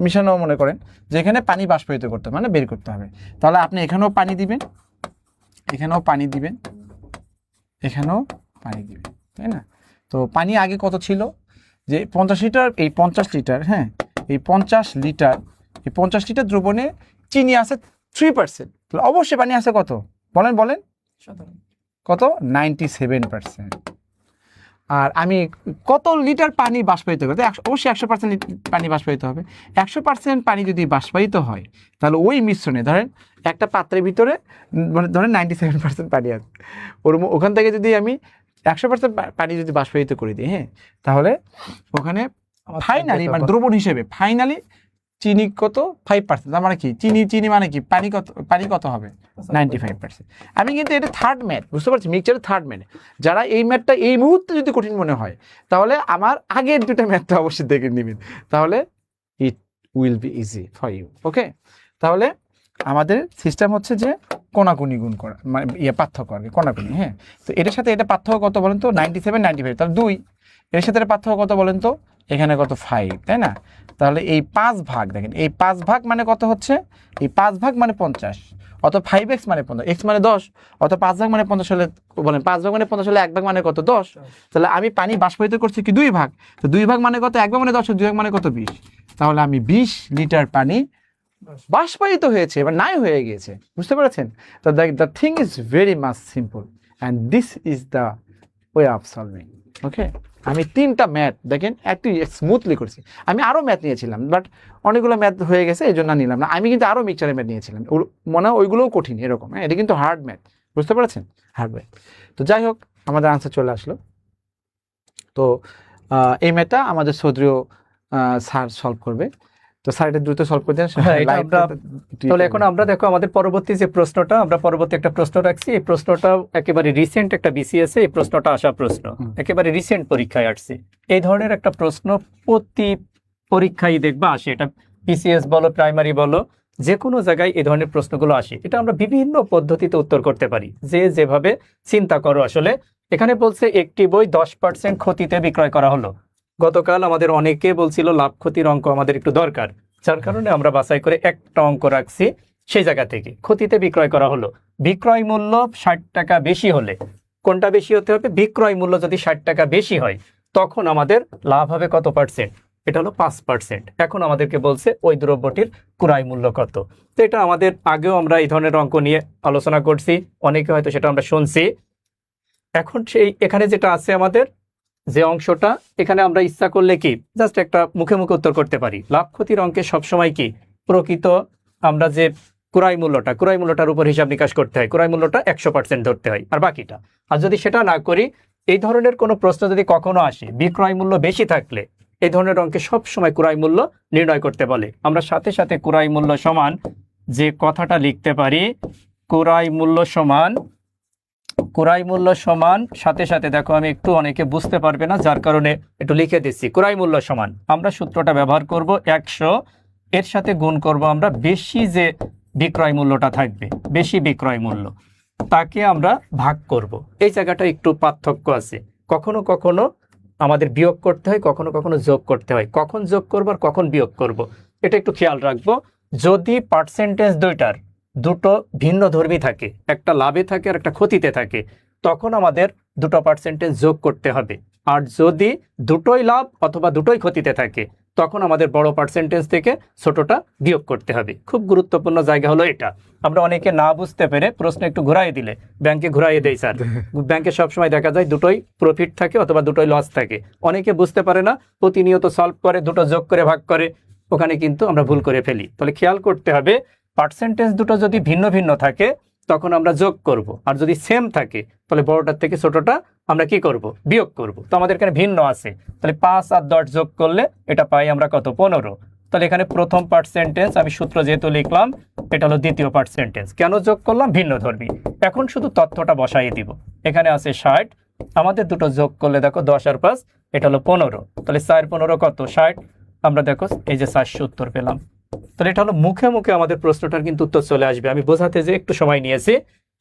মিশানো মনে করেন যে এখানে পানি বাষ্পায়িত করতে মানে বের করতে হবে। তাহলে আপনি এখানেও পানি দিবেন, এখানেও পানি দিবেন, এখানেও পানি দিবেন, তাই না? তো পানি আগে কত ছিল, যে 50 লিটার, এই 50 লিটার, হ্যাঁ এই 50 লিটার দ্রবণে চিনি আছে 3%, তাহলে অবশ্যই পানি আছে কত, বলেন কত, 97%। আর আমি কত লিটার পানি বাষ্পায়িত করতে, অবশ্যই 100% পানি বাষ্পায়িত হবে। 100% পানি যদি বাষ্পায়িত হয় তাহলে ওই মিশ্রণে ধরেন একটা পাত্রের ভিতরে মানে ধরেন 97% পানি আছে, ওখান থেকে যদি আমি 100% পানি যদি বাষ্পায়িত করে দিই, হ্যাঁ তাহলে ওখানে ফাইনালি মানে দ্রবণ হিসেবে ফাইনালি চিনি কত 5%, তার মানে কি চিনি মানে কি পানি কত হবে 95%। আমি কিন্তু এটা থার্ড ম্যাথ, বুঝতে পারছি, মিক্সচারের থার্ড ম্যাথ। যারা এই ম্যাথটা এই মুহূর্তে যদি কঠিন মনে হয় তাহলে আমার আগের দুটো ম্যাথটা অবশ্যই দেখে নেবেন, তাহলে it will be easy for you. Okay, তাহলে আমাদের সিস্টেম হচ্ছে যে কোনাকুনি গুণ করা, মানে পার্থক্য আর কি, কোনাকুনি। হ্যাঁ, তো এটার সাথে এটা পার্থক্য কত বলেন তো, 97 95, তাহলে 2। এর সাথে এটা পার্থক্য কত বলেন তো, এখানে কত 5, তাই না? তাহলে এই 5 ভাগ, দেখেন এই 5 ভাগ মানে কত হচ্ছে, এই 5 ভাগ মানে 50, অত 5x মানে 50, x মানে 10, অত 5 ভাগ মানে 50 হলে বলেন 5 ভাগ মানে 50 হলে 1 ভাগ মানে কত 10। তাহলে আমি পানি বাষ্পায়িত করছি কি 2 ভাগ, তো 2 ভাগ মানে কত, 1 ভাগ মানে 10, 2 ভাগ মানে কত 20। তাহলে আমি 20 লিটার পানি বাষ্পায়িত হয়েছে, এবার নাই হয়ে গিয়েছে, বুঝতে পেরেছেন? তো the thing is very much simple and this is the way of solving. Okay, আমি 3টা ম্যাথ দেখেন একটু স্মুথলি করছি। আমি আরও ম্যাথ নিয়েছিলাম, বাট অনেকগুলো ম্যাথ হয়ে গেছে এই জন্য নিলাম না। আমি কিন্তু আরও মিক্সচারের ম্যাথ নিয়েছিলাম, মনে হয় ওইগুলোও কঠিন এরকম। হ্যাঁ, এটা কিন্তু হার্ড ম্যাথ, বুঝতে পেরেছেন, হার্ড ম্যাথ। তো যাই হোক, আমাদের আনসার চলে আসলো। তো এই ম্যাথটা আমাদের সৌদ্রীয় স্যার সলভ করবে। তো স্যার এটা দ্রুত সলভ করে দেন। হ্যাঁ, এটা তাহলে এখন আমরা দেখো আমাদের পরবর্তী যে প্রশ্নটা, আমরা পরবর্তী একটা প্রশ্ন রাখছি। এই প্রশ্নটা একেবারে রিসেন্ট একটা বিসিএস এই প্রশ্নটা আসা প্রশ্ন, একেবারে রিসেন্ট পরীক্ষায় আসছে। এই ধরনের একটা প্রশ্ন প্রতি পরীক্ষায় দেখবা আসে, এটা বিসিএস বলো, প্রাইমারি বলো, যে কোনো জায়গায় এই ধরনের প্রশ্নগুলো আসে। এটা আমরা বিভিন্ন পদ্ধতিতে উত্তর করতে পারি, যে যেভাবে চিন্তা করো। আসলে এখানে বলছে একটি বই 10% ক্ষতিতে বিক্রয় করা হলো। গতকাল আমাদের অনেকে বলছিল লাভ ক্ষতির অঙ্ক আমাদের একটু দরকার, যার কারণে আমরা বাছাই করে একটা অঙ্ক রাখছি। সেই জায়গা থেকে ক্ষতিতে বিক্রয় করা হলো, বিক্রয় মূল্য 60 টাকা বেশি হলে, কোনটা বেশি হতে হবে? বিক্রয় মূল্য যদি 60 টাকা বেশি হয় তখন আমাদের লাভ হবে কত পার্সেন্ট? এটা হলো 5%। এখন আমাদেরকে বলছে ওই দ্রব্যটির ক্রয় মূল্য কত। তো এটা আমাদের আগেও আমরা এই ধরনের অঙ্ক নিয়ে আলোচনা করছি, অনেকে হয়তো সেটা আমরা শুনছি। এখন সেই এখানে যেটা আছে আমাদের যে অংশটা, এখানে আমরা ইচ্ছা করলে কি জাস্ট একটা মুখে মুখে উত্তর করতে পারি। লাভ ক্ষতির অঙ্কে সবসময় কি প্রকৃত আমরা যে ক্রয় মূল্যটার উপর হিসাব নিকাশ করতে হয়, ক্রয় মূল্যটা 100% ধরতে হয়, আর বাকিটা। আর যদি সেটা না করি, এই ধরনের কোনো প্রশ্ন যদি কখনো আসে বিক্রয় মূল্য বেশি থাকলে, এই ধরনের অঙ্কে সবসময় ক্রয় মূল্য নির্ণয় করতে বলে। আমরা সাথে সাথে ক্রয় মূল্য সমান যে কথাটা লিখতে পারি, ক্রয় মূল্য সমান সাথে সাথে দেখো আমি একটু অনেকে বুঝতে পারবে না, যার কারণে একটু লিখে দিচ্ছি। ক্রয় মূল্য সমান আমরা সূত্রটা ব্যবহার করব 100, এর সাথে গুণ করব আমরা বেশি যে বিক্রয় মূল্যটা থাকবে, বেশি বিক্রয় মূল্য, তাকে আমরা ভাগ করব। এই জায়গাটা একটু পার্থক্য আছে, কখনো কখনো আমাদের বিয়োগ করতে হয়, কখনো কখনো যোগ করতে হয়। কখন যোগ করব আর কখন বিয়োগ করব এটা একটু খেয়াল রাখবো। যদি পার্সেন্টেজ দুটো ভিন্ন ধর্মী থাকে, একটা লাভে থাকে আর একটা ক্ষতিতে থাকে, তখন আমাদের দুটো পার্সেন্টেজ যোগ করতে হবে। আর যদি দুটোই লাভ অথবা দুটোই ক্ষতিতে থাকে, তখন আমাদের বড় পার্সেন্টেজ থেকে ছোটটা বিয়োগ করতে হবে। খুব গুরুত্বপূর্ণ জায়গা হলো এটা। আমরা অনেকে না বুঝতে পেরে প্রশ্ন একটু ঘুরাই দিলে, ব্যাংকে ঘুরাইয়ে দেয় স্যার, ব্যাংকে সবসময় দেখা যায় দুটোই প্রফিট থাকে অথবা দুটোই লস থাকে। অনেকে বুঝতে পারে না, প্রতিনিয়ত সলভ করে, দুটো যোগ করে ভাগ করে, ওখানে কিন্তু আমরা ভুল করে ফেলি। তাহলে খেয়াল করতে হবে, পার্সেন্টেজ দুটো যদি ভিন্ন ভিন্ন থাকে তখন আমরা যোগ করব, আর যদি সেম থাকে তাহলে বড়টার থেকে ছোটটা আমরা কি করব? বিয়োগ করব। তো আমাদের এখানে ভিন্ন আছে, তাহলে 5 আর 10 যোগ করলে এটা পাই আমরা কত? 15। তাহলে এখানে প্রথম পার্সেন্টেজ আমি সূত্র যেহেতু লিখলাম, এটা হলো দ্বিতীয় পার্সেন্টেজ। কেন যোগ করলাম? ভিন্ন ধর্মী। এখন শুধু তথ্যটা বসাইয়ে দিব। এখানে আছে 60, আমাদের দুটো যোগ করলে দেখো 10 আর 5 এটা হলো 15। তাহলে 4 15 কত? 60। আমরা দেখো এই যে 470 পেলাম। তাহলে এটা হলো মুখে মুখে আমাদের প্রশ্নটার কিন্তু উত্তর চলে আসবে। আমি বোঝাতে যে একটু সময় নিয়েছি।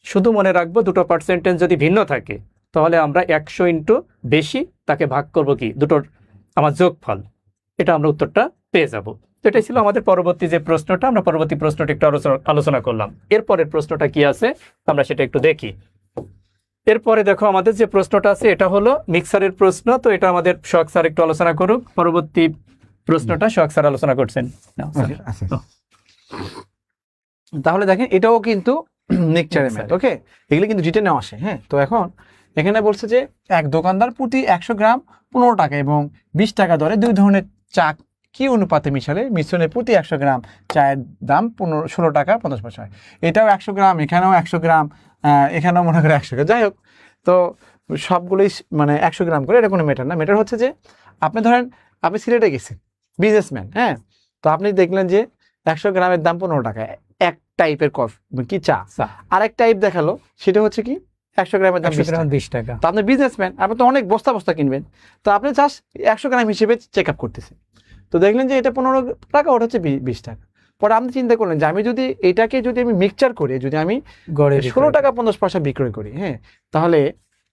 শুধু মনে রাখবো, দুটো পার্সেন্টেজ যদি ভিন্ন থাকে তাহলে আমরা 100 ইন্টু বেশি তাকে ভাগ করব কি দুটোর আমার যোগফল, এটা আমরা উত্তরটা পেয়ে যাব। তো এটাই ছিল আমাদের পরবর্তী যে প্রশ্নটা। আমরা পরবর্তী প্রশ্নটা একটু আলোচনা করলাম। এরপরের প্রশ্নটা কি আছে আমরা সেটা একটু দেখি। এরপরে দেখো আমাদের যে প্রশ্নটা আছে এটা হলো মিক্সারের প্রশ্ন। তো এটা আমাদের সোহাগ স্যার একটু আলোচনা করুক। পরবর্তী প্রশ্নটা সোহাগ স্যার আলোচনা করছেন। তাহলে দেখেন এটাও কিন্তু মিক্সচারের ম্যাথ। ওকে, এগুলো কিন্তু রিটেনে আসে। হ্যাঁ, তো এখন এখানে বলছে যে এক দোকানদার প্রতি 100 গ্রাম 15 টাকা এবং 20 টাকা দরে দুই ধরনের চা কি অনুপাতে মিশালে মিশ্রণে প্রতি 100 গ্রাম চায়ের দাম 16 টাকা 50 পয়সা হয়। এটাও 100 গ্রাম, এখানেও 100 গ্রাম, এখানেও মনে করে 100 গ্রাম। যাই হোক, তো সবগুলোই মানে 100 গ্রাম করে, এটা কোনো ম্যাটার না। ম্যাটার হচ্ছে যে আপনি ধরেন আপনি সিলেটে গেছেন, বিজনেসম্যান। হ্যাঁ, তো আপনি দেখলেন যে 100 গ্রামের দাম 15 টাকা এক টাইপের কফি কি চা। আরেক টাইপ দেখালো, সেটা হচ্ছে কি 100 গ্রামের দাম 20 টাকা। তো আপনি বিজনেসম্যান, আপনি তো অনেক বস্তা বস্তা কিনবেন, তো আপনি জাস্ট 100 গ্রাম হিসেবে চেক আপ করতেছেন। তো দেখলেন যে এটা 15 টাকা, ওটা হচ্ছে 20 টাকা। পরে আপনি চিন্তা করলেন যে আমি যদি এটাকে আমি মিক্সচার করে যদি আমি 16 টাকা 50 পয়সা বিক্রয় করি, হ্যাঁ, তাহলে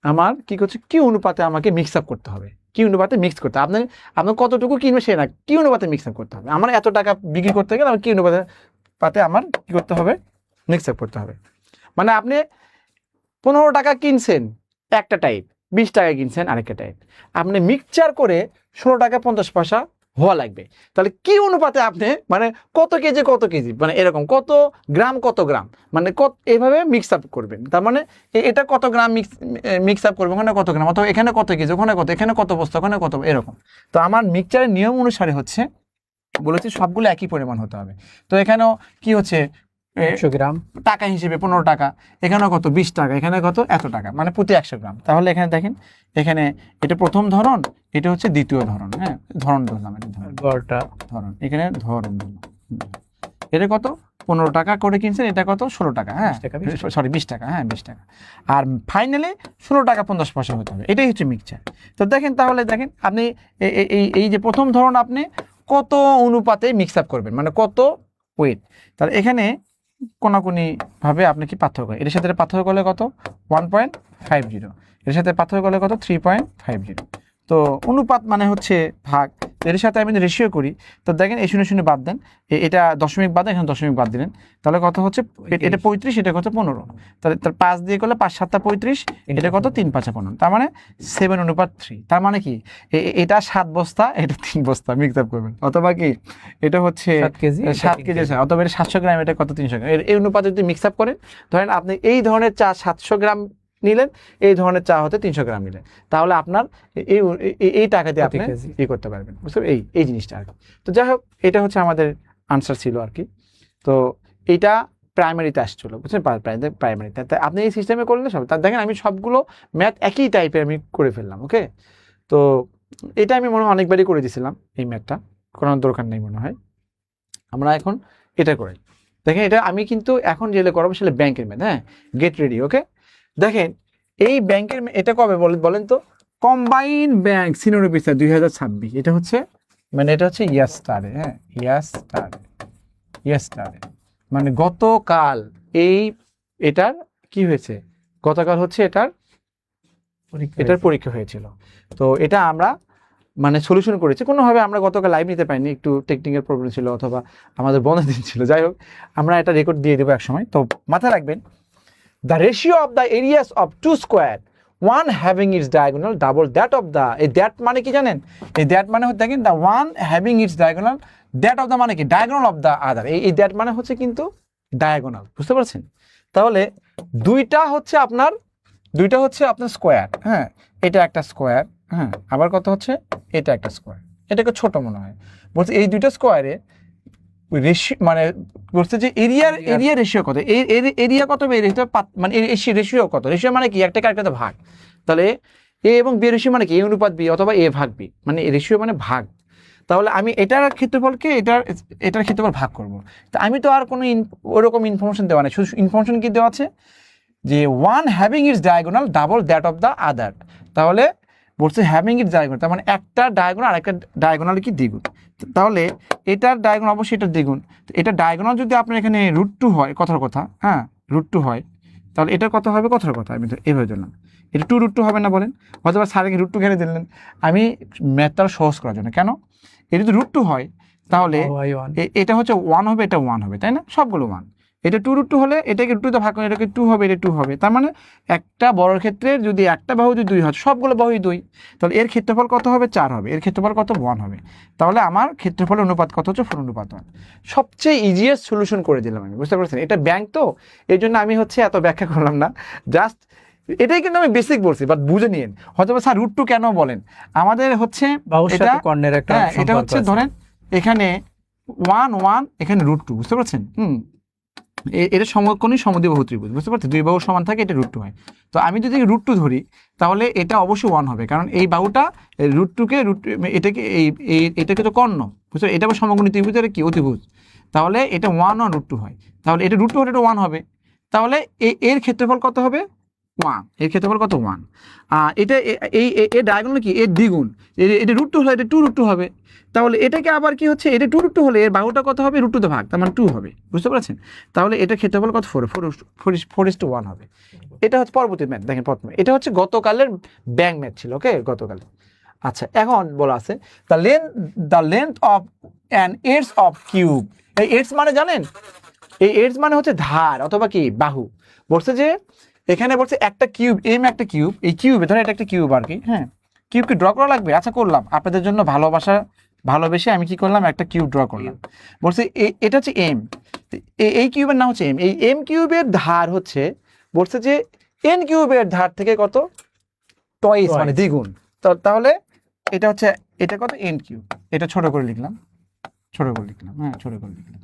আমার কি করছে, কি অনুপাতে আমাকে মিক্স আপ করতে হবে, কি অনুপাতে মিক্স করতে হবে। আপনার কতটুকু কিনবে সে না, কি অনুপাতে মিক্স আপ করতে হবে। আমার এত টাকা বিক্রি করতে গেলে আমার কি অনুপাতে আমার কি করতে হবে, মিক্স আপ করতে হবে। মানে আপনি 15 টাকা কিনছেন একটা টাইপ, 20 টাকা কিনছেন আরেকটা টাইপ, আপনি মিক্সচার করে 16 টাকা 50 পয়সা হওয়া লাগবে। তাহলে কি অনুপাতে আপনি মানে কত কেজি মানে এরকম কত গ্রাম মানে এইভাবে মিক্স আপ করবেন। তার মানে এটা কত গ্রাম মিক্স আপ করবে, ওখানে কত গ্রাম, অথবা এখানে কত কেজি, ওখানে কত, এখানে কত বস্তা, ওখানে কত, এরকম। তো আমার মিক্সচারের নিয়ম অনুসারে হচ্ছে বলেছি সবগুলো একই পরিমাণ হতে হবে। তো এখানেও কি হচ্ছে 100 গ্রাম টাকা হিসেবে 15 টাকা, এখানেও কত 20 টাকা, এখানে কত এত টাকা, মানে প্রতি 100 গ্রাম। তাহলে এখানে দেখেন, এখানে এটা প্রথম ধরন, এটা হচ্ছে দ্বিতীয় ধরন, হ্যাঁ ধরন ধরলাম, এটা গড়টা ধরন, এখানে ধরন ধরলাম। এটা কত 15 টাকা করে কিনছেন, এটা কত 16 টাকা, হ্যাঁ 20 টাকা, হ্যাঁ 20 টাকা। আর ফাইনালি 16 টাকা 50 পয়সা হতে হবে, এটাই হচ্ছে মিক্সচার। তো দেখেন, তাহলে দেখেন আপনি এই যে প্রথম ধরন আপনি কত অনুপাতে মিক্স আপ করবেন, মানে কত ওয়েট। তাহলে এখানে কোনাকুনি ভাবে আপনি কি পার্থক্য করেন, এর সাথে পার্থক্য করলে কত 1.50, এর সাথে পার্থক্য করলে কত 3.50। তো অনুপাত মানে হচ্ছে ভাগ, এর সাথে আমি রেশিও করি, তো দেখেন এই 0 বাদ দেন, এটা দশমিক বাদ দেন, এখানে দশমিক বাদ দিলেন, তাহলে কত হচ্ছে, এটা 35, এটা কত 15, তাহলে তার 5 দিয়ে করলে 5 7 35, এটা কত 3 5 15, তার মানে 7:3। তার মানে কি এটা 7 বস্তা, এটা 3 বস্তা মিক্স আপ করবেন, অথবা কি এটা হচ্ছে 7 কেজি, অথবা এটা 700 গ্রাম, এটা কত 300 গ্রাম, এই অনুপাতে যদি মিক্স আপ করেন, ধরেন আপনি এই ধরনের চা 700 গ্রাম নিলেন, এই ধরনের চা হতে 300 গ্রাম নিলেন, তাহলে আপনার এই টাকা দিয়ে আপনি করতে পারবেন, বুঝতে পারবেন এই জিনিসটা আর কি। তো যাই হোক, এটা হচ্ছে আমাদের আনসার ছিল আর কি। তো এইটা প্রাইমারিতে আসছিল, বুঝছেন, প্রাইমারিতে। তাই আপনি এই সিস্টেমে করলে সব, তার দেখেন আমি সবগুলো ম্যাথ একই টাইপের আমি করে ফেললাম, ওকে। তো এটা আমি মনে হয় অনেকবারই করে দিয়েছিলাম, এই ম্যাথটা করানোর দরকার নেই মনে হয়। আমরা এখন এটা করি, দেখেন এটা আমি কিন্তু এখন যেটা করাবো সেটা ব্যাংকের ম্যাথ, হ্যাঁ গেট রেডি, ওকে। দেখেন এই ব্যাংকের এটা কবে বলেন তো, কম্বাইন ব্যাংক সিনিয়র অফিসার 2026, এটা হচ্ছে মানে এটা হচ্ছে ইয়াস্টারে, হ্যাঁ ইয়াস্টারে মানে গতকাল, এটার কি হয়েছে, গতকাল হচ্ছে এটার পরীক্ষা হয়েছিল। তো এটা আমরা মানে সলিউশন করেছি কোনোভাবে, আমরা গতকাল লাইভ নিতে পারিনি, একটু টেকনিক্যাল প্রবলেম ছিল, অথবা আমাদের বন্ধের দিন ছিল, যাই হোক আমরা এটা রেকর্ড দিয়ে দেবো এক সময়। তো মাথায় রাখবেন, the ratio of the areas of two square, one having its diagonal double that of the, এই that মানে কি জানেন, এই that মানে হচ্ছে দেখেন the one having its diagonal, that of the মানে কি diagonal of the other, এই that মানে হচ্ছে কিন্তু diagonal, বুঝতে পারছেন। তাহলে দুইটা হচ্ছে আপনার স্কোয়ার, হ্যাঁ এটা একটা স্কোয়ার, হ্যাঁ আবার কত হচ্ছে এটা একটা স্কোয়ার, এটাকে ছোট মনে হয়, বলছে এই দুইটা স্কোয়ারে রেশিও মানে বলছে যে এরিয়া রেশিও কত, এরিয়া কত, মানে রেশিও কত, রেশিও মানে কি একটা কারটাতে ভাগ, তাহলে এ এবং বি রেশিও মানে কি এ অনুপাত বি, অথবা এ ভাগ বি, মানে রেশিও মানে ভাগ। তাহলে আমি এটার ক্ষেত্রফলকে এটার ক্ষেত্রফল ভাগ করব। তো আমি তো আর কোনো ওরকম ইনফরমেশন দেওয়া নেই, শুধু ইনফরমেশন কি দেওয়া আছে যে one having it's diagonal double that of the other. তাহলে বলছে হ্যাভিং ইটস ডায়াগোনাল, তার মানে একটা ডায়াগোনাল আরেকটা ডায়াগোনাল কি দ্বিগুণ, তাহলে এটার ডায়াগোনাল অবশ্যই এটার দ্বিগুণ। তো এটা ডায়াগোনাল যদি আপনার এখানে √2 হয়, কথার কথা, হ্যাঁ √2 হয়, তাহলে এটার কথা হবে কথার কথা, আমি তো এইভাবে দিলাম, এটা 2√2 হবে না বলেন, হয়তো বা স্যারকে √2 ঘেরে দিলেন, আমি ম্যাথটা সহজ করার জন্য। কেন, এটা যদি √2 হয় তাহলে এটা হচ্ছে 1 হবে, এটা 1 হবে, তাই না, সবগুলো 1। এটা 2√2 হলে এটাকে 2 ভাগ করে এটাকে 2 হবে, এটা 2 হবে, তার মানে একটা বড়র ক্ষেত্রে যদি একটা বাহু যদি 2 হয়, সবগুলো বাহুই 2, তাহলে এর ক্ষেত্রফল কত হবে 4 হবে, এর ক্ষেত্রফল কত 1 হবে, তাহলে আমার ক্ষেত্রফলের অনুপাত কত হচ্ছে 4:1। সবচেয়ে ইজিয়েস্ট সলিউশন করে দিলাম আমি, বুঝতে পারছেন। এটা ব্যাংক তো এই জন্য আমি হচ্ছে এত ব্যাখ্যা করলাম না, জাস্ট এটাই কিন্তু আমি বেসিক বলছি, বাট বুঝে নিন। হয়তো স্যার √2 কেন বলেন, আমাদের হচ্ছে এটা হচ্ছে ধরেন এখানে 1 1, এখানে √2, বুঝতে পারছেন। এটা সমকোণী সমদ্বিবাহু ত্রিভুজ, বুঝতে পারছেন, দুই বাহু সমান থাকে, এটা √2 হয়। তো আমি যদি √2 ধরি তাহলে এটা অবশ্যই 1 হবে, কারণ এই বাহুটা √2কে এটাকে এটাকে তো কর্ণ, বুঝতে, এটা আবার সমকোণী ত্রিভুজের কি অতিভুজ, তাহলে এটা 1 1 √2 হয়, তাহলে এটা √2 হলে এটা 1 হবে, তাহলে এর ক্ষেত্রফল কত হবে 1, এর ক্ষেত্রফল কত 1। এটা এই ডায়াগোনাল কি এর দ্বিগুণ, এটা √2 হলে এটা 2√2 হবে, তাহলে এটাকে আবার কি হচ্ছে, এটা 2√2 হলে এর বাহুটা কত হবে √2 তে ভাগ, তার মানে 2 হবে, বুঝতে পারছেন। তাহলে এটা ক্ষেত্রফল কত 4:1 হবে। এটা হচ্ছে পরবর্তী ম্যাথ, দেখেন প্রথমে এটা হচ্ছে গতকালের ব্যাংক ম্যাথ ছিল, ওকে গতকালে। আচ্ছা এখন বলা আছে the length of an edge of cube, এই এডজ মানে জানেন, এই এডজ মানে হচ্ছে ধার অথবা কি বাহু। বলছে যে এখানে বলছে একটা কিউব, একটা কিউব, এই কিউবে ধরে এটা একটা কিউব আর কি, হ্যাঁ কিউবকে ড্র করা লাগবে, আচ্ছা করলাম আপনাদের জন্য ভালোবেসে আমি কি করলাম, একটা কিউব ড্র করলাম। বলছে এটা হচ্ছে এম, এই কিউবের নাম হচ্ছে এম, এই এম কিউবের ধার হচ্ছে বলছে যে এন কিউবের ধার থেকে কত টয়েস মানে দ্বিগুণ। তাহলে এটা হচ্ছে এটা কত এন কিউব, এটা ছোট করে লিখলাম, হ্যাঁ ছোট করে লিখলাম।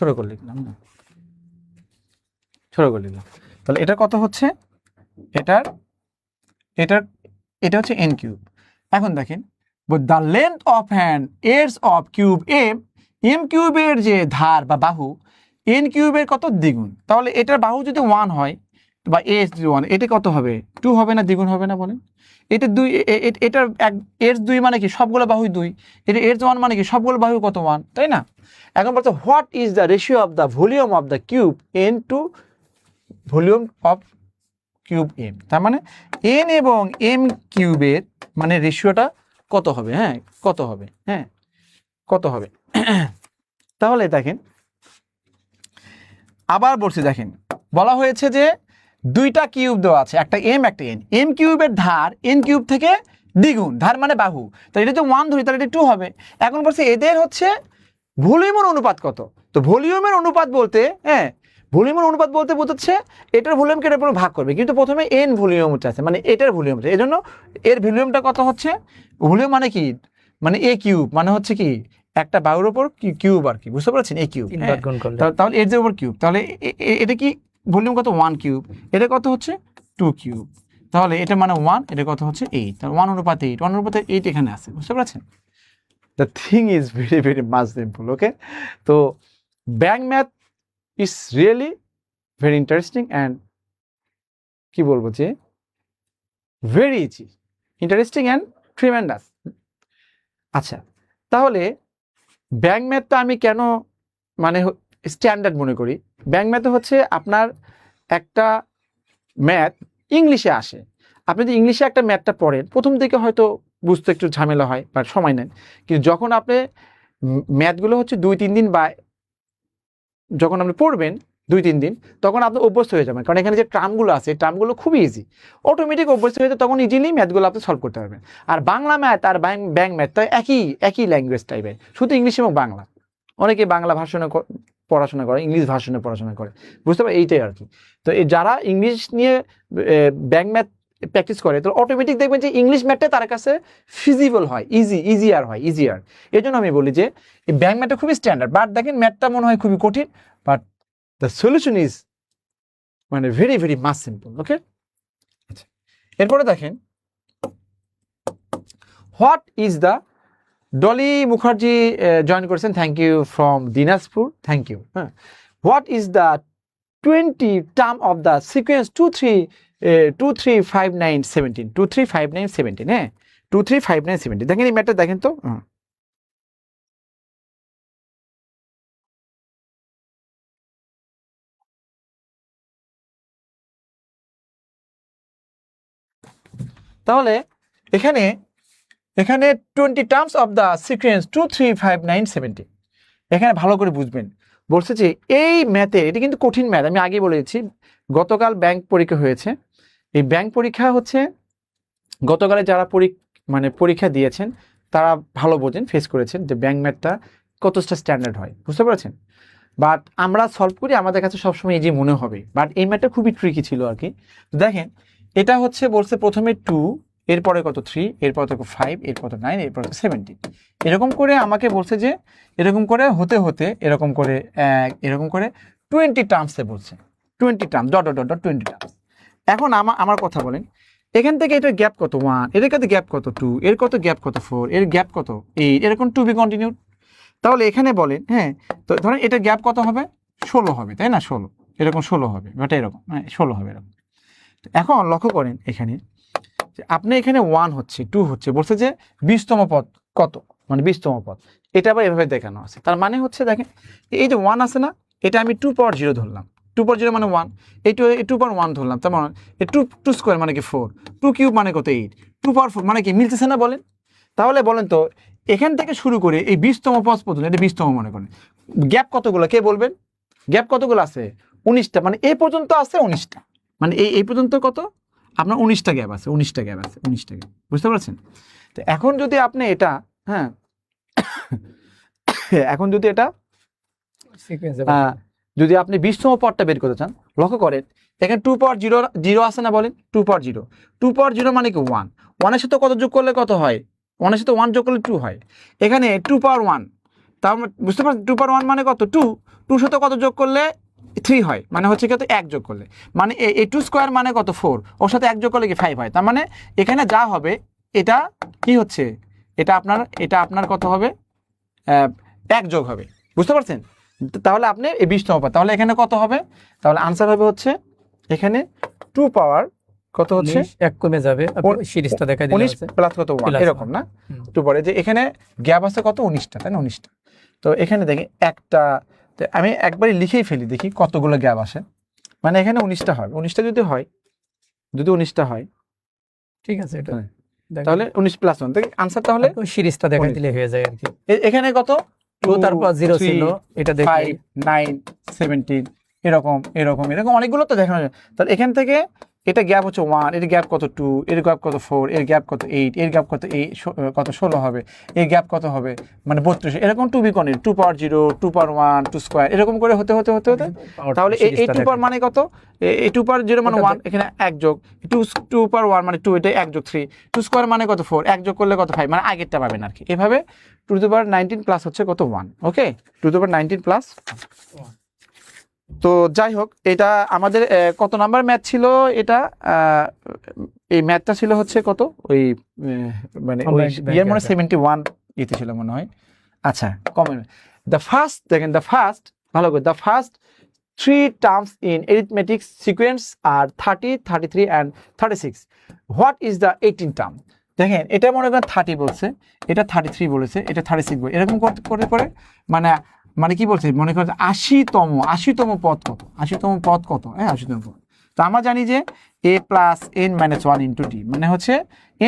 ছোট করে লিখলাম, ছোট করে লিখলাম। তাহলে এটা কত হচ্ছে, এটার এটার এটা হচ্ছে n কিউব। এখন দেখেন the length of and edges of cube M কিউবের যে ধার বা বাহু n কিউবের কত দ্বিগুণ। তাহলে এটার বাহু যদি 1 হয় বা এস যদি 1, এটা কত হবে, 2 হবে না, দ্বিগুণ হবে না বলেন? এটা 2, এটার এস 2 মানে কি সবগুলো বাহুই 2, এটা এস 1 মানে কি সবগুলো বাহু কত 1, তাই না? এখন বলতে what is the ratio of the volume of the cube n to volume of cube M, তার মানে n এবং m কিউবের মানে রেশিওটা কত হবে, হ্যাঁ কত হবে, হ্যাঁ কত হবে। তাহলে দেখেন আবার বলছি, দেখেন বলা হয়েছে যে দুইটা কিউব দেওয়া আছে, একটা এম একটা এন, এম কিউবের ধার এন কিউব থেকে দ্বিগুণ, ধার মানে বাহু, তাহলে এটা তো 1 ধরি, তাহলে এটা 2 হবে। এখন বলছে এদের হচ্ছে ভলিউমের অনুপাত কত। তো ভলিউমের অনুপাত বলতে, হ্যাঁ ভলিউমের অনুপাত বলতে বোঝাচ্ছে এটার ভলিউমকে এটার উপর ভাগ করবে, কিন্তু প্রথমে এন ভলিউমটা আছে মানে এটার ভলিউমটা, এই জন্য এর ভলিউমটা কত হচ্ছে, ভলিউম মানে কি, মানে এ কিউব মানে হচ্ছে কি একটা বাহুর উপর কিউব আর কি, বুঝতে পারছেন, এ কিউব, তাহলে এর যে উপর কিউব, তাহলে এটা কি ভলিউম কত 1 কিউব, এটা কত হচ্ছে 2 কিউব, তাহলে এটা মানে 1, এটা কত হচ্ছে 8, তাহলে 1 অনুপাত 8, 1 অনুপাত 8 এখানে আছে, বুঝতে পারছেন। The thing is very very much simple, okay. তো bank math is really very interesting and কি বলবো যে very easy, interesting and tremendous. আচ্ছা, তাহলে ব্যাংক ম্যাথটা আমি কেন মানে স্ট্যান্ডার্ড মনে করি, ব্যাংক ম্যাথে হচ্ছে আপনার একটা ম্যাথ ইংলিশে আসে, আপনি যদি ইংলিশে একটা ম্যাথটা পড়েন প্রথম দিকে হয়তো বুঝতে একটু ঝামেলা হয় বা সময় নেন, কিন্তু যখন আপনি ম্যাথগুলো হচ্ছে 2-3 দিন বা যখন আপনি পড়বেন 2-3 দিন, তখন আপনি অভ্যস্ত হয়ে যাবেন, কারণ এখানে যে টার্মগুলো আছে এই টার্মগুলো খুবই ইজি, অটোমেটিক অভ্যস্ত হয়ে যায়, তখন ইজিলি ম্যাথগুলো আপনি সলভ করতে পারবেন। আর বাংলা ম্যাথ আর ব্যাংক ম্যাথ তো একই ল্যাঙ্গুয়েজ টাইপের, শুধু ইংলিশ এবং বাংলা, অনেকে বাংলা ভার্সনে পড়াশোনা করে, ইংলিশ ভার্সনে পড়াশোনা করে, বুঝতে পারে এইটাই আর কি। তো এই যারা ইংলিশ নিয়ে ব্যাংক ম্যাথ প্র্যাকটিস করে তো অটোমেটিক দেখবেন যে ইংলিশ ম্যাথটা তার কাছে ফিজিবল হয়, ইজিয়ার হয়, এই জন্য আমি বলি যে এই ব্যাংক ম্যাথটা খুবই স্ট্যান্ডার্ড, বাট দেখেন ম্যাথটা মনে হয় খুবই কঠিন, বাট দ্য সলিউশন ইজ মানে very very much simple, okay. আচ্ছা, এরপরে দেখেন what is the Dolly Mukherjee join করেছেন, thank you from Dinajpur, thank you. হ্যাঁ, what is the 20 term of the sequence 235917, 235917, হ্যাঁ 235917, দেখেন এই ম্যাথটা দেখেন তো। তাহলে এখানে 20 টার্মস অফ দ্য সিকোয়েন্স 235917, এখানে ভালো করে বুঝবেন, বলছে যে এই ম্যাথে, এটা কিন্তু কঠিন ম্যাথ, আমি আগে বলেছি গতকাল ব্যাংক পরীক্ষা হয়েছে, এই ব্যাংক পরীক্ষা হচ্ছে গতকালে যারা পরীক্ষা দিয়েছেন তারা ভালো বোঝেন, ফেস করেছেন যে ব্যাংক ম্যাথটা কতটা স্ট্যান্ডার্ড হয়, বুঝতে পেরেছেন। বাট আমরা সলভ করি আমাদের কাছে সবসময় ইজি মনে হবে, বাট এই ম্যাথটা খুবই ট্রিকি ছিল আর কি। তো দেখেন এটা হচ্ছে বলছে প্রথমে 2, এরপরে কত 3, এরপর কত 5, এরপর 9, এরপর 17, এরকম করে আমাকে বলছে যে এরকম করে হতে হতে এরকম করে 20 টার্মসে বলছে, 20 term dot dot dot 20 terms. এখন আমার কথা বলেন, এখান থেকে এটার গ্যাপ কত 1, এর কাছে গ্যাপ কত 2, এর কত গ্যাপ কত 4, এর গ্যাপ কত 8, এরকম টু বি কন্টিনিউ। তাহলে এখানে বলেন, হ্যাঁ তো ধরেন এটার গ্যাপ কত হবে 16 হবে, তাই না, 16, এরকম 16 হবে, ব্যাটা এরকম, হ্যাঁ 16 হবে এরকম। এখন লক্ষ্য করেন এখানে আপনি এখানে 1 হচ্ছে 2 হচ্ছে, বলছে যে 20তম পদ কত, মানে 20তম পদ, এটা আবার এভাবে দেখানো আছে, তার মানে হচ্ছে দেখেন এই যে 1 আছে না, এটা আমি 2 পাওয়ার 0 ধরলাম, 2 পাওয়ার 0 মানে 1, এই 2 পাওয়ার 1 ধরলাম, তার মানে এই 2 স্কোয়ার মানে কি 4, 2 কিউব মানে কত 8, 2 পাওয়ার 4 মানে কি মিলতেছে না বলেন। তাহলে বলেন তো এখান থেকে শুরু করে এই 20তম পদ পর্যন্ত, এটা 20তম মনে করেন, গ্যাপ কতগুলো কে বলবেন, গ্যাপ কতগুলো আছে 19টা, মানে এই পর্যন্ত আছে 19টা, মানে এই পর্যন্ত কত আপনার 19টা গ্যাপ আছে, 19টা গ্যাপ আছে, 19টা গ্যাপ, বুঝতে পারছেন। তো এখন যদি আপনি এটা, হ্যাঁ এখন যদি এটা যদি আপনি 20তম পদটা বের করতে চান, লক্ষ্য করেন এখানে 2 পাওয়ার 0 আছে না বলেন, 2 পাওয়ার 0, 2 পাওয়ার 0 মানে কি 1, 1 এর সাথে কত যোগ করলে কত হয়, 1 এর সাথে 1 যোগ করলে 2 হয়, এখানে 2 পাওয়ার 1, তাও বুঝতে পারছেন 2 পাওয়ার 1 মানে কত 2, 2 সাথে কত যোগ করলে 3 হয়, মানে হচ্ছে কত 1 যোগ করলে, মানে এই 2 স্কোয়ার মানে কত 4, ওর সাথে 1 যোগ করলে কি 5 হয়। তার মানে এখানে যা হবে এটা কি হচ্ছে, এটা আপনার কত হবে 1 যোগ হবে, বুঝতে পারছেন। তাহলে আপনি এই 20তম পদ, তাহলে এখানে কত হবে, তাহলে আনসার হবে হচ্ছে এখানে 2 পাওয়ার কত হচ্ছে 1 কমে যাবে, সিরিজটা দেখাই দিলে 19 প্লাস কত 1 এরকম না, 2 পরে যে এখানে গ্যাপ আছে কত 19টা, তাই না 19টা। তো এখানে দেখি একটা, আমি একবারই লিখেই ফেলি দেখি কতগুলো গ্যাপ আসে, মানে এখানে 19টা হবে, 19টা যদি 19টা হয় ঠিক আছে, এটা তাহলে 19 প্লাস 1 দেখি আনসার, তাহলে সিরিজটা দেখাই দিলে হয়ে যায় আর কি। এখানে কত 2 তারপর 0 ছিল, এটা দেখি 5 9 17 এরকম এরকম এরকম অনেকগুলো তো দেখানো যায়। তাহলে এখান থেকে এটা গ্যাপ হচ্ছে 1, এর গ্যাপ কত 2, এর গ্যাপ কত 4, এর গ্যাপ কত 8, এর গ্যাপ কত 16 হবে, এর গ্যাপ কত হবে মানে 32, এরকম 2 বিকনের 2 পাওয়ার 0, 2 পাওয়ার 1, 2 স্কয়ার এরকম করে হতে তাহলে এই 2 পাওয়ার মানে কত, এই 2 পাওয়ার 0 মানে 1, এখানে 1 যোগ 2 পাওয়ার 1 মানে 2, এটা 1 যোগ 3, 2 স্কয়ার মানে কত 4, 1 যোগ করলে কত 5, মানে আগেরটা পাবেন আর কি। এভাবে 2 টু দি পাওয়ার 19 প্লাস হচ্ছে কত 1, ওকে 2 টু দি পাওয়ার 19 প্লাস। তো যাই হোক, এটা আমাদের কত নাম্বার ম্যাথ ছিল, এটা এই ম্যাথটা ছিল হচ্ছে কত ওই মানে ওই ইয়ার মনে 71 ইতে ছিল মনে হয়। আচ্ছা কমেন্ট দ্য ফার্স্ট দেখেন, দ্য ফার্স্ট ভালো করে, the first 3 terms in arithmetic sequence আর 30 33 and 36, what is the 18 term. দেখেন এটা মনে করেন 30 বলছে, এটা 33 বলেছে, এটা 36 বলে, এরকম করে করে মানে কি বলছে মনে করেন 80তম পদ কত, 80তম পদ কত, হ্যাঁ 80তম পদ। তো আমরা জানি যে a plus n minus 1 into t মানে হচ্ছে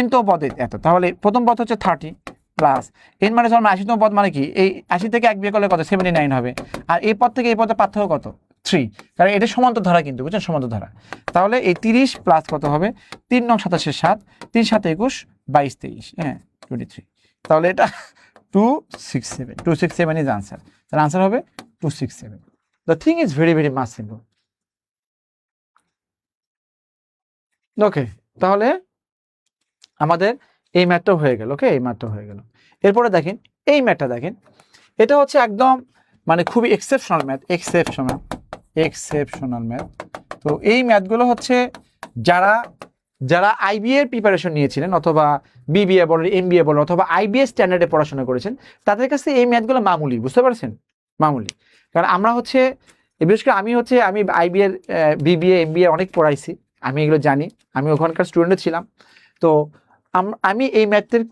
n তো পদে এত, তাহলে প্রথম পদ হচ্ছে 30 প্লাস n মাইনাস 1 মানে 80তম পদ মানে কি, এই 80 থেকে 1 বিয়োগ করলে কত 79 হবে, আর এই পদ থেকে এই পদের পার্থক্য কত 3, কারণ এটা সমান্তর ধারা কিন্তু বুঝছেন, সমান্তর ধারা। তাহলে এই 30 প্লাস কত হবে 3 নং 27 7, 3 7 21 22 23, হ্যাঁ 23, তাহলে এটা 267 ইজ আনসার। তাহলে আনসার হবে 267। The thing is very very much simple. Okay, তাহলে আমাদের এই ম্যাথটাও হয়ে গেল, ওকে এই ম্যাথটাও হয়ে গেল। এরপরে দেখেন এই ম্যাথটা দেখেন, এটা হচ্ছে একদম মানে খুবই এক্সেপশনাল ম্যাথ, এক্সেপশনাল ম্যাথ। তো এই ম্যাথগুলো হচ্ছে যারা আইবিএ এর প্রিপারেশন নিয়েছিলেন অথবা বিবিএ বলেন এমবিএ বলেন অথবা আইবিএ স্ট্যান্ডার্ডে পড়াশোনা করেছেন, তাদের কাছে এই ম্যাথগুলো মামুলি, বুঝতে পারছেন, মামুলি। কারণ আমরা হচ্ছে বিশেষ করে আমি আইবিএ বিবিএ এমবিএ অনেক পড়াইছি, আমি এগুলো জানি, আমি ওখানকার স্টুডেন্টও ছিলাম। তো আমি এই ম্যাথের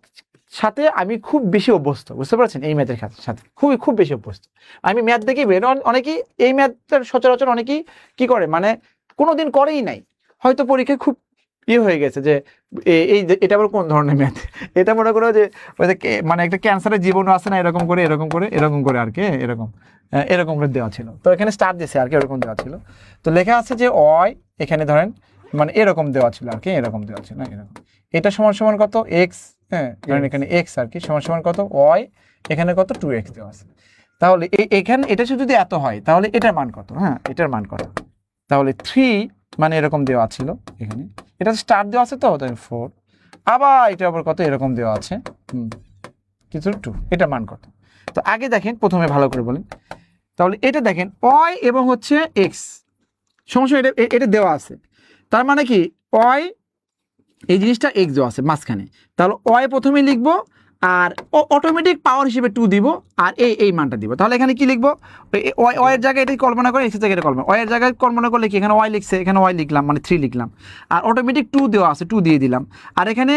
সাথে আমি খুব বেশি অভ্যস্ত, বুঝতে পারছেন, এই ম্যাথের সাথে খুব বেশি অভ্যস্ত। আমি ম্যাথ দেখেই অনেকেই এই ম্যাথটার সচরাচর অনেকেই কি করে মানে কোনোদিন করেই নাই, হয়তো পরীক্ষায় খুব হয়ে গেছে যে এটা আবার কোন ধরনের ম্যাথ, এটা মনে করো যে মানে একটা ক্যান্সারের জীবনও আছে না, এরকম করে আর কি এরকম করে দেওয়া ছিল। তো এখানে স্টার দিয়েছে আর কি, এরকম দেওয়া ছিল। তো লেখা আছে যে অয় এখানে ধরেন মানে এরকম দেওয়া ছিল আর কি, এরকম দেওয়া ছিল এরকম, এটা সমান কত এক্স, হ্যাঁ ধরেন এখানে এক্স আর কি সমান কত অয়, এখানে কত 2x দেওয়া আছে। তাহলে এখানে এটা যদি এত হয় তাহলে এটার মান কত, হ্যাঁ এটার মান কত, তাহলে 3 মানে এরকম দেওয়া ছিল এখানে, এটা স্টার দেওয়া আছে তো তাই 4, আবার এটা আবার কত এরকম দেওয়া আছে কিছু 2, এটা মান কত। তো আগে দেখেন প্রথমে ভালো করে বলেন, তাহলে এটা দেখেন y এবং হচ্ছে x সমস্যা, এটা দেওয়া আছে, তার মানে কি y এই জিনিসটা x দেওয়া আছে মাঝখানে, তাহলে y প্রথমে লিখবো আর অটোমেটিক পাওয়ার হিসেবে 2 দিব আর এই মানটা দিব। তাহলে এখানে কি লিখবো, y এর জায়গায় এটাই কল্পনা করে, x এর জায়গায় এটা কল্পনা, y এর জায়গায় কল্পনা করলে কি এখানে y লিখছে, এখানে y লিখলাম মানে 3 লিখলাম, আর অটোমেটিক 2 দেওয়া আছে 2 দিয়ে দিলাম, আর এখানে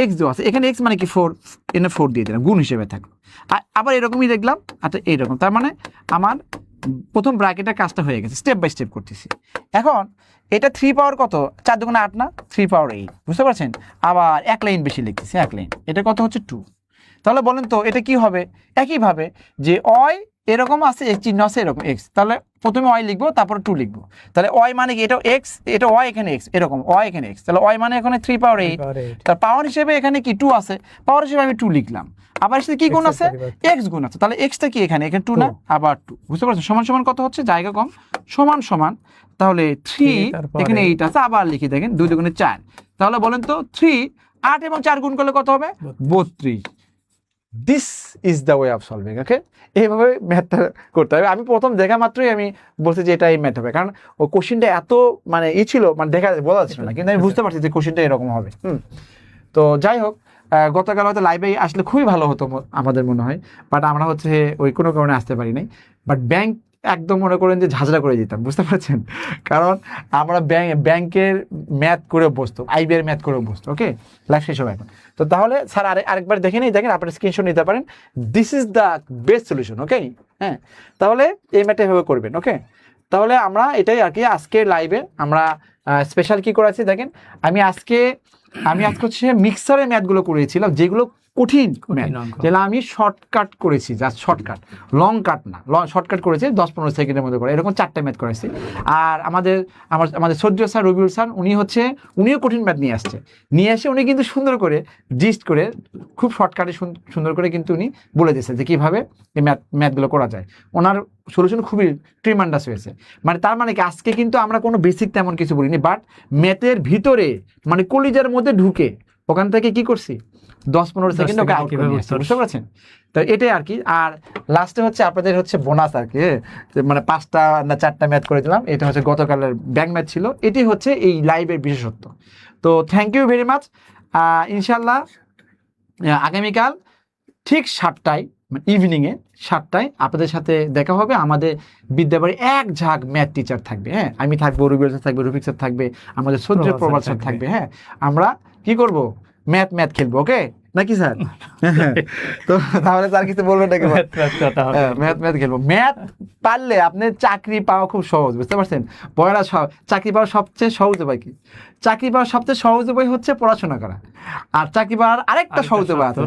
x দেওয়া আছে, এখানে x মানে কি 4, এখানে 4 দিয়ে দিলাম গুণ হিসেবে থাকলো, আর আবার এরকমই দেখলাম আচ্ছা এইরকম, তার মানে আমার প্রথম ব্র্যাকেটের কাজটা হয়ে গেছে, স্টেপ বাই স্টেপ করতেছি। এখন এটা 3 পাওয়ার কত 4 দুগুণে 8 না, 3 পাওয়ার 8, বুঝতে পারছেন, আবার এক লাইন বেশি লিখতেছি, এক লাইন, এটা কত হচ্ছে 2। তাহলে বলেন তো এটা কি হবে, একইভাবে যে অয় এরকম আছে এক চিহ্ন আছে এরকম এক্স, তাহলে প্রথমে অয় লিখবো তারপর 2 লিখবো, তাহলে অয় মানে কি এটা এক্স, এটা অয় এখানে এক্স, এরকম অয় এখানে এক্স, তাহলে অয় মানে এখানে 3 পাওয়ার 8, তার পাওয়ার হিসেবে এখানে কি 2 আছে, পাওয়ার হিসেবে আমি 2 লিখলাম, আবার সাথে কি গুণ আছে এক্স গুণ আছে, তাহলে এক্সটা কি এখানে 2 না আবার 2, বুঝতে পারছেন, সমান কত হচ্ছে জায়গা কম সমান, তাহলে 3 এখানে 8 আছে, আবার লিখি দেখেন 2 দুগুণে 4, তাহলে বলেন তো 3 8 এবং 4 গুণ করলে কত হবে 32, this is the way of solving. Okay, এইভাবে ম্যাথটা করতে হবে। আমি প্রথম দেখা মাত্রই আমি বলছি যে এটা এই ম্যাথ হবে, কারণ ও কোশ্চেনটা এত মানে ছিল, মানে দেখা বোঝা যাচ্ছিল না, কিন্তু আমি বুঝতে পারছি যে কোশ্চেনটা এরকম হবে। তো যাই হোক, গতকাল হয়তো লাইভে আসলে খুবই ভালো হতো আমাদের মনে হয়, বাট আমরা হচ্ছে ওই কোনো কারণে আসতে পারি নাই। বাট ব্যাংক একদম মনে করেন যে ঝাঁঝরা করে দিতাম, বুঝতে পারছেন, কারণ আমরা ব্যাংকের ম্যাথ করে বসতো, আইবিআর ম্যাথ করে বসতো। ওকে, লাইভ শেষ হবে এখন। তো তাহলে স্যার আরেকবার দেখে নিই, দেখেন আপনার স্ক্রিনশট নিতে পারেন। This is the best solution. Okay, হ্যাঁ, তাহলে এই ম্যাথটা এভাবে করবেন। ওকে, তাহলে আমরা এটাই আর কি আজকে লাইভে আমরা স্পেশাল কি করেছি দেখেন। আমি আজকে হচ্ছে মিক্সারের ম্যাথগুলো করেছিলাম, যেগুলো কঠিন ম্যাথ, যেগুলো আমি শর্টকাট করেছি, জাস্ট শর্টকাট, লং কাট না, শর্টকাট করেছি 10-15 সেকেন্ডের মধ্যে করে, এরকম 4টা ম্যাথ করেছি। আর আমাদের সদ্য স্যার, রবিউল স্যার, উনিও কঠিন ম্যাথ নিয়ে এসে উনি কিন্তু সুন্দর করে জিস্ট করে, খুব শর্টকাটে সুন্দর করে কিন্তু উনি বলে দিয়েছেন যে কীভাবে এই ম্যাথগুলো করা যায়। ওনার সলিউশন খুবই ট্রিমান্ডাস হয়েছে। মানে তার মানে কি, আজকে কিন্তু আমরা কোনো বেসিক তেমন কিছু বলিনি, বাট ম্যাথের ভিতরে মানে কলিজার মধ্যে ঢুকে ওখান থেকে কি করছি 10-15 সেকেন্ড ওকে আউট করে দিয়েছি, বুঝতে পারছেন? তো এটাই আর কি। আর লাস্টে হচ্ছে আপনাদের হচ্ছে বোনাস আর কি, মানে 5টা না 4টা ম্যাথ করে দিলাম। এটা হচ্ছে গতকালের ব্যাংক ম্যাথ ছিল, এটি হচ্ছে এই লাইভের বিশেষত্ব। তো থ্যাংক ইউ ভেরি মাচ। ইনশাল্লাহ আগামীকাল ঠিক 7টায়, ইভিনিংয়ে 7টায় আপনাদের সাথে দেখা হবে। আমাদের বিদ্যাবাড়ি এক ঝাঁক ম্যাথ টিচার থাকবে। হ্যাঁ, আমি থাকবো, রুবেল স্যার থাকবে, রফিক স্যার থাকবে, আমাদের সহ্য প্রবাল স্যার থাকবে। হ্যাঁ, আমরা কি করব, ম্যাথ খেলবো। ওকে নাকি স্যার? তো তাহলে স্যার কিছু বলবেন নাকি? ম্যাথ খেলবো। ম্যাথ পারলে আপনার চাকরি পাওয়া খুব সহজ, বুঝতে পারছেন? পড়া চাকরি পাওয়ার সবচেয়ে সহজ উপায় কি? চাকরি পাওয়ার সবচেয়ে সহজ উপায় হচ্ছে পড়াশোনা করা। আর চাকরি পাওয়ার আরেকটা সহজ উপায় আছে,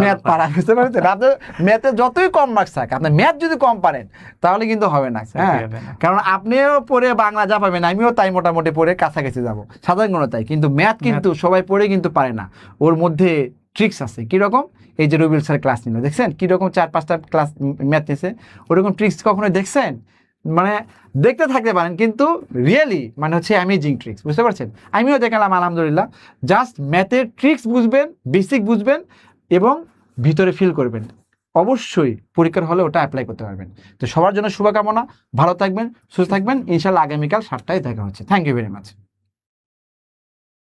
ম্যাথ পারা, বুঝতে পারছেন? আপনার ম্যাথে যতই কম মার্কস থাকে, আপনার ম্যাথ যদি কম পারেন তাহলে কিন্তু হবে না। হ্যাঁ, কারণ আপনিও পড়ে বাংলা যা পাবেন, আমিও তাই মোটামুটি পড়ে কাছাকাছি যাবো, সাধারণ তাই। কিন্তু ম্যাথ কিন্তু সবাই পড়ে কিন্তু পারে না, ওর মধ্যে ট্রিক্স আছে। কিরকম? এই যে রবিউল স্যার ক্লাস নিল, দেখছেন কিরকম 4-5টা ক্লাস ম্যাথ নিয়েছে, ওরকম ট্রিক্স কখনো দেখছেন? মানে দেখতে থাকতে পারেন, কিন্তু রিয়েলি মানে হচ্ছে অ্যামেজিং ট্রিক্স, বুঝতে পারছেন? আমিও দেখালাম আলহামদুলিল্লাহ। জাস্ট ম্যাথের ট্রিক্স বুঝবেন, বেসিক বুঝবেন এবং ভিতরে ফিল করবেন, অবশ্যই পরীক্ষার হলে ওটা অ্যাপ্লাই করতে পারবেন। তো সবার জন্য শুভকামনা, ভালো থাকবেন, সুস্থ থাকবেন। ইনশাল্লাহ আগামীকাল 7টায় দেখা হচ্ছে। Thank you very much.